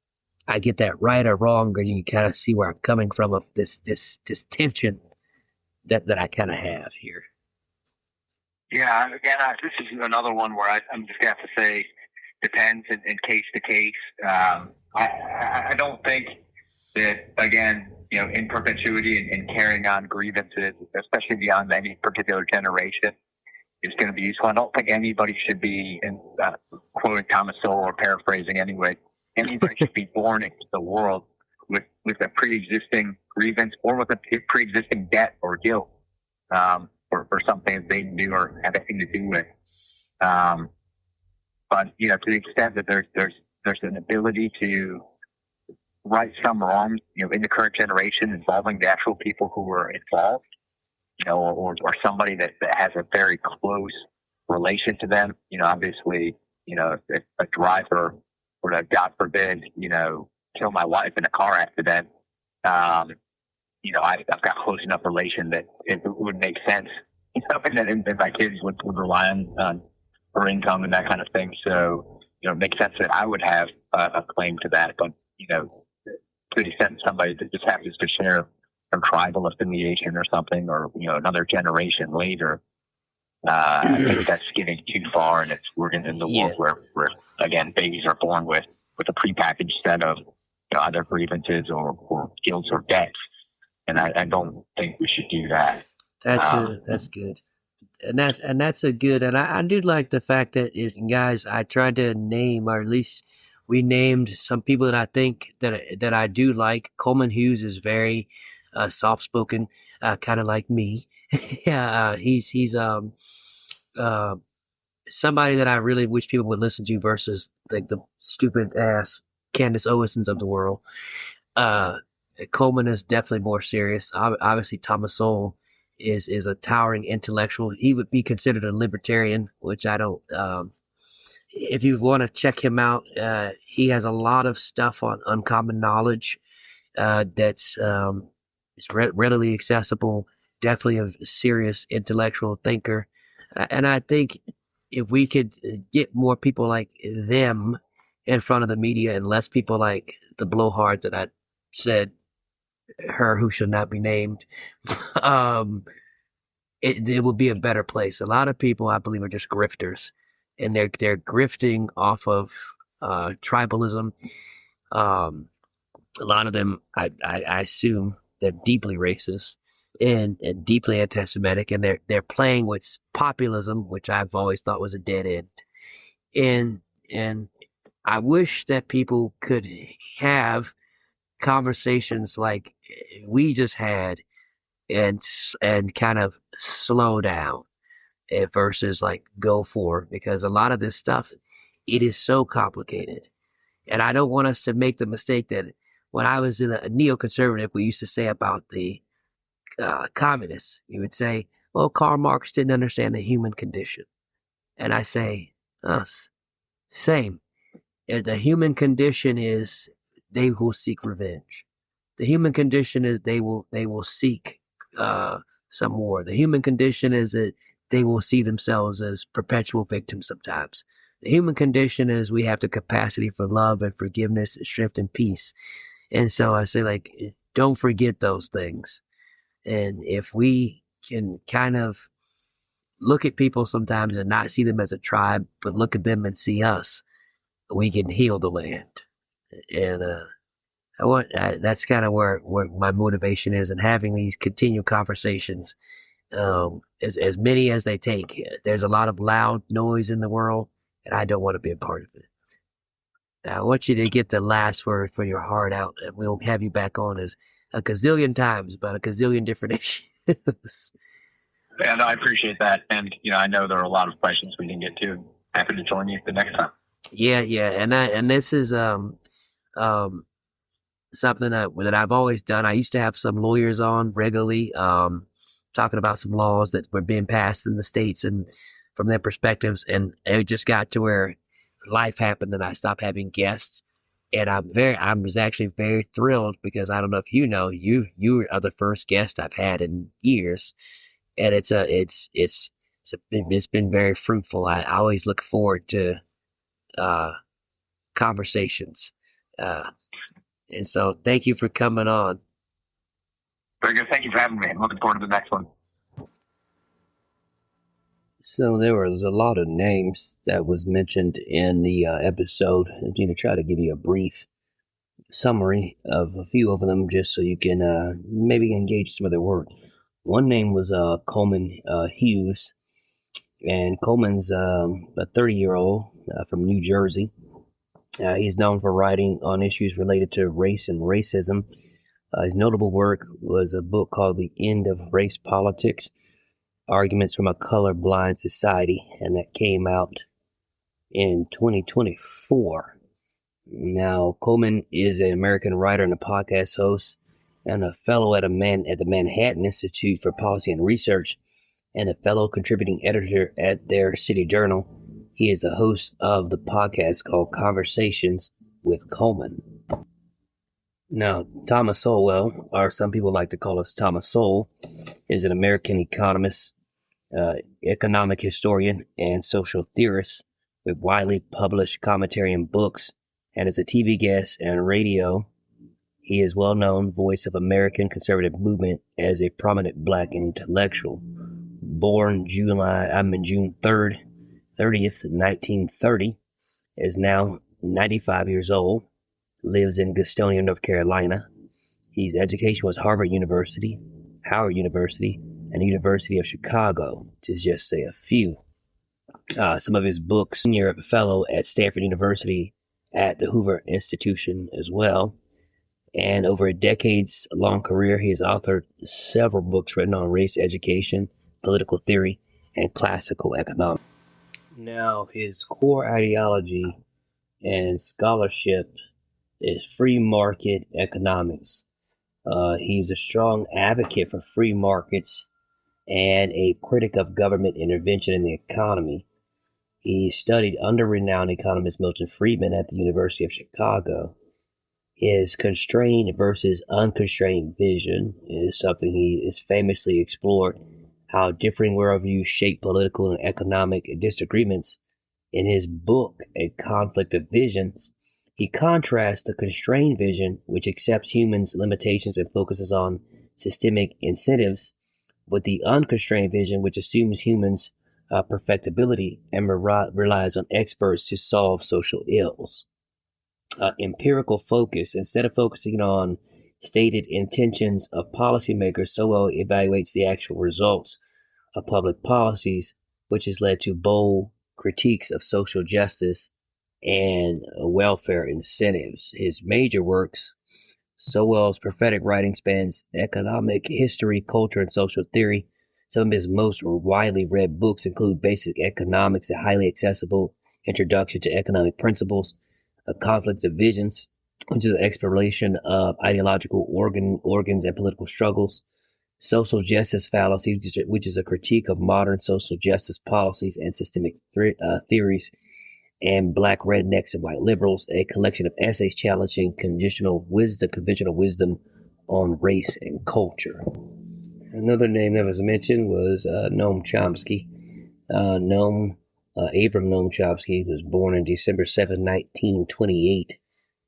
I get that right or wrong, or you kind of see where I'm coming from of this tension that I kind of have here. Yeah, again, this is another one where I'm just going to have to say depends in case to case. I don't think that, again, in perpetuity and carrying on grievances, especially beyond any particular generation, is going to be useful. I don't think anybody should be, quoting Thomas Sowell or paraphrasing anyway, anybody should be born into the world with a pre-existing grievance or with a pre-existing debt or guilt for something that they do or have anything to do with. But to the extent that there's an ability to right some wrong, in the current generation involving the actual people who were involved, or somebody that has a very close relation to them. Obviously, if a driver were to, God forbid, kill my wife in a car accident, I've got close enough relation that it would make sense, and my kids would rely on her income and that kind of thing. So, it makes sense that I would have a claim to that. But, to the extent somebody that just happens to share a tribal affiliation or something, or, another generation later, I think that's getting too far, and we're in the world where, again, babies are born with a prepackaged set of either grievances or guilt or debts. And I don't think we should do that. That's good. And that's a good, and I do like the fact that, guys, I tried to name, or at least we named some people that I think that I do like. Coleman Hughes is very soft-spoken, kind of like me. Yeah, he's somebody that I really wish people would listen to versus like the stupid ass Candace Owensons of the world. Coleman is definitely more serious. Obviously, Thomas Sowell is a towering intellectual. He would be considered a libertarian, which I don't. If you want to check him out, he has a lot of stuff on uncommon knowledge that's readily accessible. Definitely a serious intellectual thinker, and I think if we could get more people like them in front of the media and less people like the blowhard that I said, her who should not be named, it would be a better place. A lot of people, I believe, are just grifters, and they're grifting off of tribalism. A lot of them, I assume, they're deeply racist and deeply anti-Semitic, and they're playing with populism, which I've always thought was a dead end. And I wish that people could have conversations like we just had and kind of slow down versus like go for, because a lot of this stuff, it is so complicated. And I don't want us to make the mistake that when I was in a neoconservative, we used to say about the communists, you would say, well, Karl Marx didn't understand the human condition. And I say, same. The human condition is they will seek revenge. The human condition is they will seek some more. The human condition is that they will see themselves as perpetual victims sometimes. The human condition is we have the capacity for love and forgiveness and strength and peace. And so I say, like, don't forget those things. And if we can kind of look at people sometimes and not see them as a tribe, but look at them and see us, we can heal the land. And that's kind of where my motivation is in having these continual conversations. As many as they take, there's a lot of loud noise in the world, and I don't want to be a part of it. I want you to get the last word for your heart out, and we'll have you back on as a gazillion times about a gazillion different issues. And I appreciate that. And, I know there are a lot of questions we can get to. Happy to join you the next time. Yeah. And this is something that I've always done. I used to have some lawyers on regularly, talking about some laws that were being passed in the States and from their perspectives. And it just got to where life happened and I stopped having guests. And I was actually very thrilled because I don't know if you know, you are the first guest I've had in years. And it's been very fruitful. I always look forward to, conversations. And so thank you for coming on. Very good. Thank you for having me. I'm looking forward to the next one. So there was a lot of names that was mentioned in the episode. I'm going to try to give you a brief summary of a few of them just so you can maybe engage some of their work. One name was Coleman Hughes, and Coleman's a 30-year-old from New Jersey. He's known for writing on issues related to race and racism. His notable work was a book called The End of Race Politics, Arguments from a Colorblind Society, and that came out in 2024. Now, Coleman is an American writer and a podcast host and a fellow at the Manhattan Institute for Policy and Research and a fellow contributing editor at their city journal. He is the host of the podcast called Conversations with Coleman. Now, Thomas Sowell, or some people like to call us Thomas Sowell, is an American economist, economic historian, and social theorist with widely published commentary and books, and as a TV guest and radio. He is well-known voice of American conservative movement as a prominent black intellectual. Born June 30th, 1930, is now 95 years old, lives in Gastonia, North Carolina. His education was Harvard University, Howard University, and the University of Chicago, to just say a few. Some of his books, senior fellow at Stanford University at the Hoover Institution as well. And over a decades-long career, he has authored several books written on race, education, political theory, and classical economics. Now, his core ideology and scholarship is free market economics. He's a strong advocate for free markets and a critic of government intervention in the economy. He studied under renowned economist Milton Friedman at the University of Chicago. His constrained versus unconstrained vision is something he has famously explored, how differing worldviews shape political and economic disagreements. In his book, A Conflict of Visions, he contrasts the constrained vision, which accepts humans' limitations and focuses on systemic incentives, with the unconstrained vision, which assumes humans' perfectibility and relies on experts to solve social ills. Empirical focus, instead of focusing on stated intentions of policymakers, Sowell evaluates the actual results of public policies, which has led to bold critiques of social justice and welfare incentives. His major works, Sowell's prophetic writing, spans economic history, culture, and social theory. Some of his most widely read books include Basic Economics, a highly accessible introduction to economic principles, A Conflict of Visions, which is an exploration of ideological organs and political struggles, Social Justice Fallacy, which is a critique of modern social justice policies and systemic theories, and Black Rednecks and White Liberals, a collection of essays challenging conventional wisdom on race and culture. Another name that was mentioned was Noam Chomsky. Abram Noam Chomsky was born on December 7, 1928,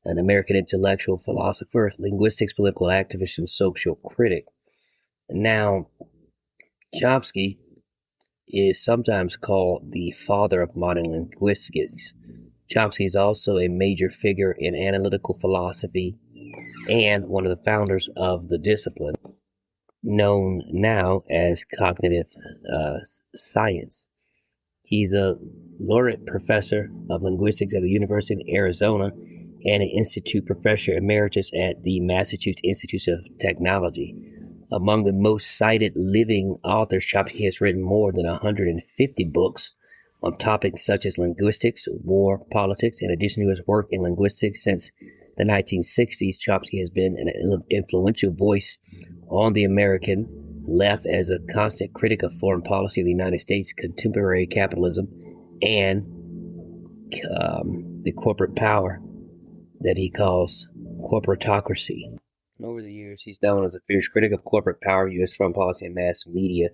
an American intellectual, philosopher, linguistics, political activist, and social critic. Now, Chomsky is sometimes called the father of modern linguistics. Chomsky is also a major figure in analytical philosophy and one of the founders of the discipline, known now as cognitive science. He's a laureate professor of linguistics at the University of Arizona and an institute professor emeritus at the Massachusetts Institute of Technology. Among the most cited living authors, Chomsky has written more than 150 books on topics such as linguistics, war, politics. In addition to his work in linguistics since the 1960s, Chomsky has been an influential voice on the American left as a constant critic of foreign policy of the United States, contemporary capitalism, and the corporate power that he calls corporatocracy. Over the years, he's known as a fierce critic of corporate power, U.S. foreign policy, and mass media.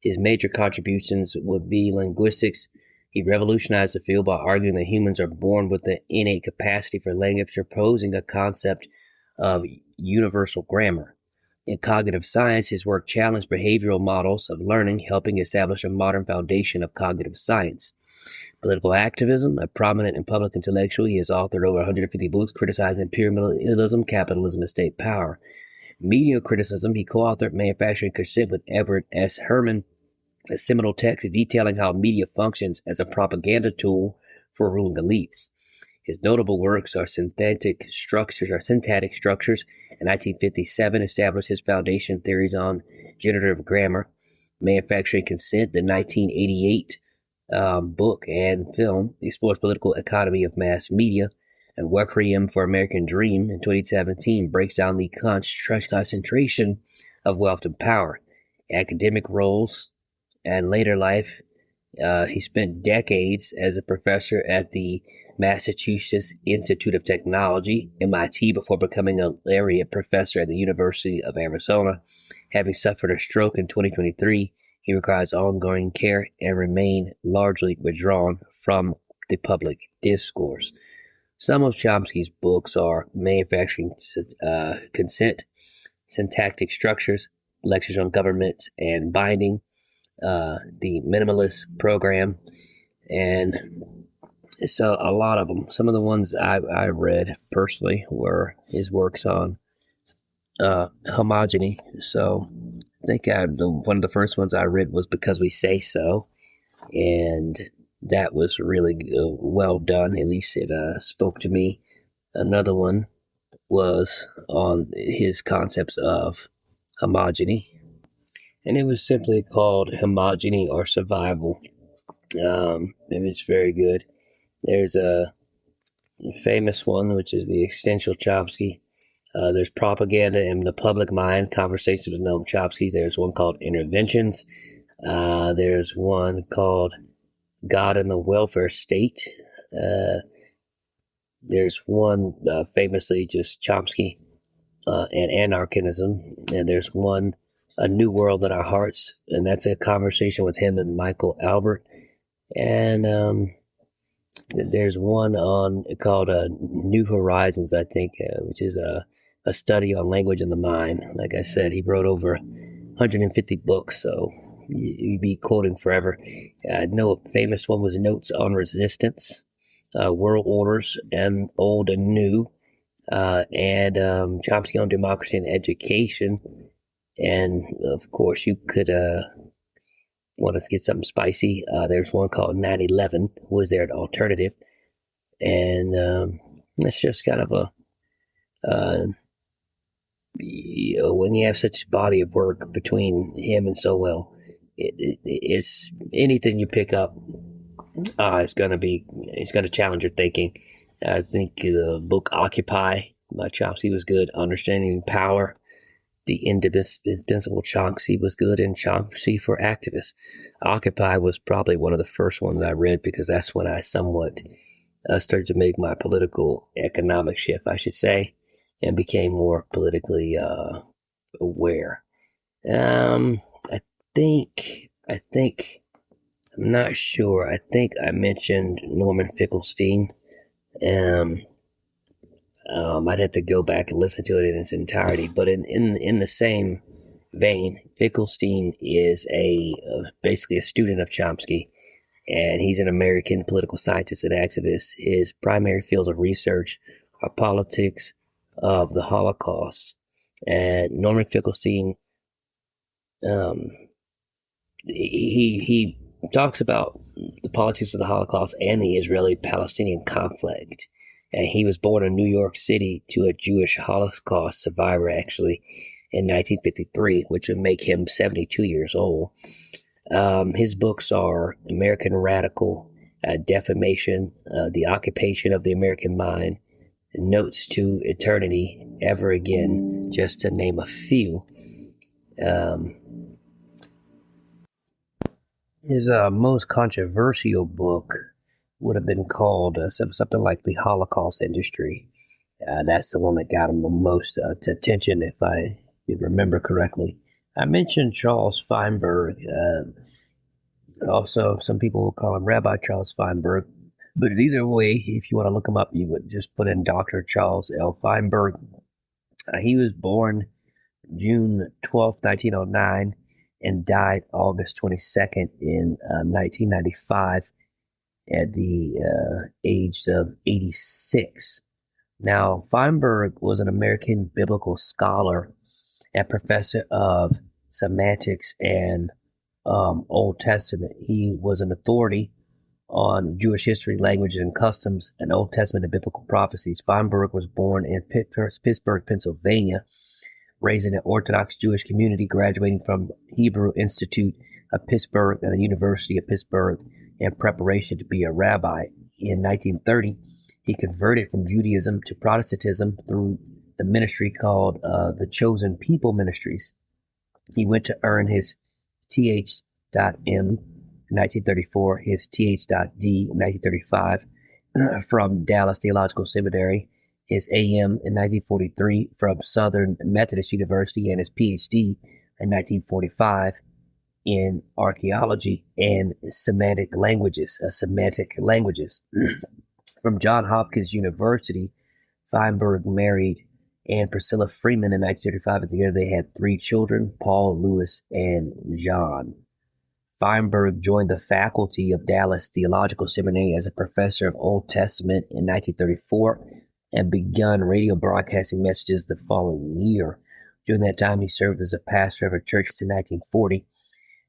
His major contributions would be linguistics. He revolutionized the field by arguing that humans are born with the innate capacity for language, proposing a concept of universal grammar. In cognitive science, his work challenged behavioral models of learning, helping establish a modern foundation of cognitive science. Political activism, a prominent and public intellectual, he has authored over 150 books criticizing imperialism, capitalism, and state power. Media criticism, he co-authored Manufacturing Consent with Edward S. Herman, a seminal text detailing how media functions as a propaganda tool for ruling elites. His notable works are Syntactic Structures. In 1957, established his foundation theories on generative grammar. Manufacturing Consent, the 1988 book and film, explores political economy of mass media. And Requiem for American Dream in 2017 breaks down the concentration of wealth and power, academic roles, and later life. He spent decades as a professor at the Massachusetts Institute of Technology, MIT, before becoming a laureate professor at the University of Arizona. Having suffered a stroke in 2023, he requires ongoing care and remained largely withdrawn from the public discourse. Some of Chomsky's books are Manufacturing Consent, Syntactic Structures, Lectures on Government and Binding, The Minimalist Program, and so a lot of them. Some of the ones I read personally were his works on homogeny. So I think one of the first ones I read was Because We Say So, and that was really well done. At least it spoke to me. Another one was on his concepts of homogeny, and it was simply called Homogeny or Survival. And it's very good. There's a famous one, which is the Existential Chomsky. There's Propaganda in the Public Mind, Conversations with Noam Chomsky. There's one called Interventions. There's one called God and the Welfare State. There's one famously just Chomsky and anarchism. And there's one, A New World in Our Hearts, and that's a conversation with him and Michael Albert. And there's one called New Horizons, I think, which is a study on language and the mind. Like I said, he wrote over 150 books, so you'd be quoting forever. I know a famous one was Notes on Resistance, World Orders, and Old and New, and Chomsky on Democracy and Education. And, of course, you could want to get something spicy. There's one called 9/11, Was There an Alternative? And it's just kind of when you have such a body of work between him and Sowell, it's anything you pick up, it's going to challenge your thinking. I think the book Occupy by Chomsky was good. Understanding Power, The Indispensable Chomsky was good, and Chomsky for Activists. Occupy was probably one of the first ones I read because that's when I somewhat started to make my political economic shift, I should say, and became more politically aware. I think, I'm not sure. I think I mentioned Norman Finkelstein. I'd have to go back and listen to it in its entirety, but in the same vein, Finkelstein is basically a student of Chomsky, and he's an American political scientist and activist. His primary fields of research are politics of the Holocaust, and Norman Finkelstein, he talks about the politics of the Holocaust and the Israeli-Palestinian conflict. And he was born in New York City to a Jewish Holocaust survivor, actually, in 1953, which would make him 72 years old. His books are American Radical, Defamation, The Occupation of the American Mind, Notes to Eternity, Ever Again, just to name a few. His most controversial book would have been called something like The Holocaust Industry. That's the one that got him the most attention, if I remember correctly. I mentioned Charles Feinberg. Also, some people will call him Rabbi Charles Feinberg. But either way, if you want to look him up, you would just put in Dr. Charles L. Feinberg. He was born June 12, 1909, and died August 22nd in 1995. At the age of 86. Now, Feinberg was an American biblical scholar and professor of semantics and Old Testament. He was an authority on Jewish history, languages, and customs, and Old Testament and biblical prophecies. Feinberg was born in Pittsburgh, Pennsylvania, raised in an Orthodox Jewish community, graduating from Hebrew Institute of Pittsburgh and the University of Pittsburgh in preparation to be a rabbi. In 1930, He converted from Judaism to Protestantism through the ministry called the Chosen People Ministries. He went to earn his Th.M. in 1934, his Th.D. in 1935 from Dallas Theological Seminary, his A.M. in 1943 from Southern Methodist University, and his Ph.D. in 1945 in archaeology and semantic languages. From Johns Hopkins University, Feinberg married Anne Priscilla Freeman in 1935, and together they had 3 children, Paul, Louis, and John. Feinberg joined the faculty of Dallas Theological Seminary as a professor of Old Testament in 1934 and begun radio broadcasting messages the following year. During that time, he served as a pastor of a church in 1940.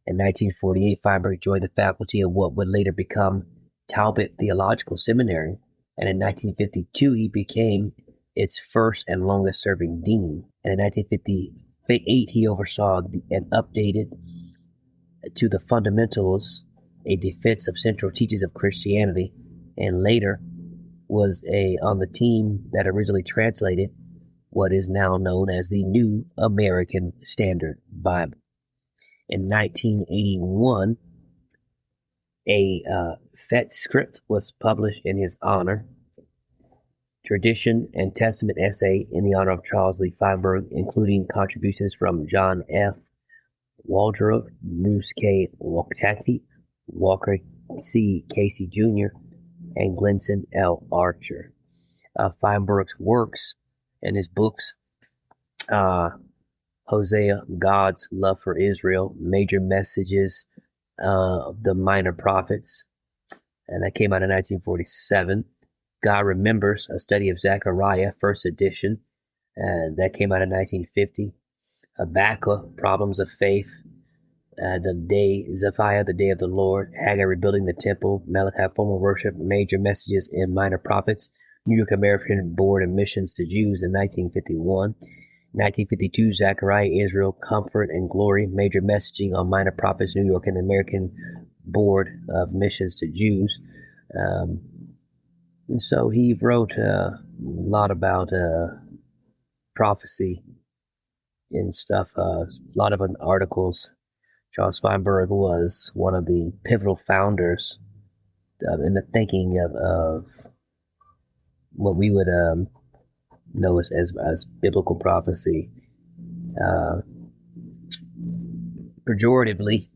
In 1948, Feinberg joined the faculty of what would later become Talbot Theological Seminary, and in 1952, he became its first and longest-serving dean. And in 1958, he oversaw and updated to the Fundamentals, a defense of central teachings of Christianity, and later was on the team that originally translated what is now known as the New American Standard Bible. In 1981, a Fet script was published in his honor, Tradition and Testament essay in the honor of Charles Lee Feinberg, including contributions from John F. Waldrop, Bruce K. Waktaki, Walker C. Casey Jr., and Glenson L. Archer. Feinberg's works and his books, Hosea, God's Love for Israel, Major Messages of the Minor Prophets, and that came out in 1947. God Remembers, a study of Zechariah, first edition, and that came out in 1950. Habakkuk, Problems of Faith, Zephaniah, the Day of the Lord, Haggai, Rebuilding the Temple, Malachi, Formal Worship, Major Messages in Minor Prophets, New York American Board of Missions to Jews in 1951. 1952, Zechariah, Israel, Comfort and Glory, Major Messaging on Minor Prophets, New York and American Board of Missions to Jews. And so he wrote a lot about prophecy and stuff, a lot of articles. Charles Feinberg was one of the pivotal founders in the thinking of what we would know as biblical prophecy. Pejoratively,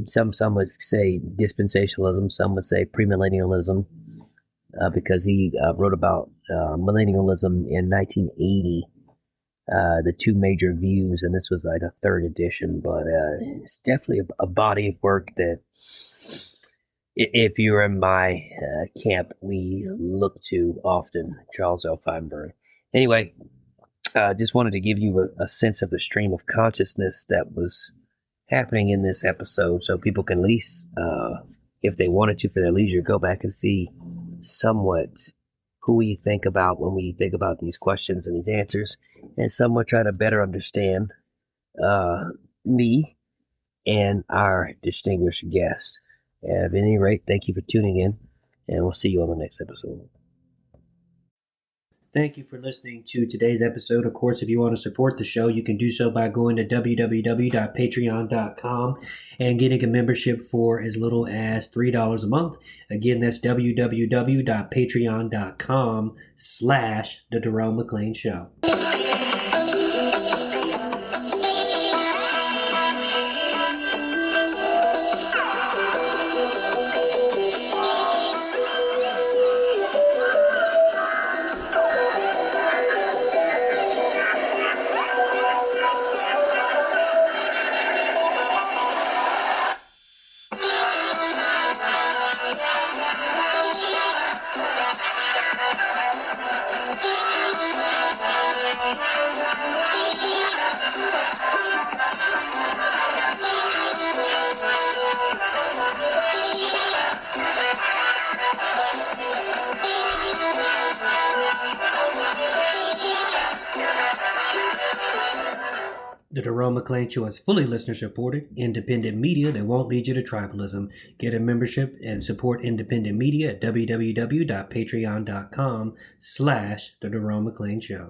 some would say dispensationalism, some would say premillennialism, because he wrote about millennialism in 1980. The 2 major views, and this was like a 3rd edition, but it's definitely a body of work that, if you're in my camp, we look to often, Charles L. Feinberg. Anyway, just wanted to give you a sense of the stream of consciousness that was happening in this episode, so people can at least, if they wanted to for their leisure, go back and see somewhat who we think about when we think about these questions and these answers, and somewhat try to better understand me and our distinguished guest. At any rate, thank you for tuning in, and we'll see you on the next episode. Thank you for listening to today's episode. Of course, if you want to support the show, you can do so by going to www.patreon.com and getting a membership for as little as $3 a month. Again, that's www.patreon.com/The Jerome McClain Show. The Jerome McClain Show is fully listener-supported, independent media that won't lead you to tribalism. Get a membership and support independent media at www.patreon.com/The Jerome McClain Show.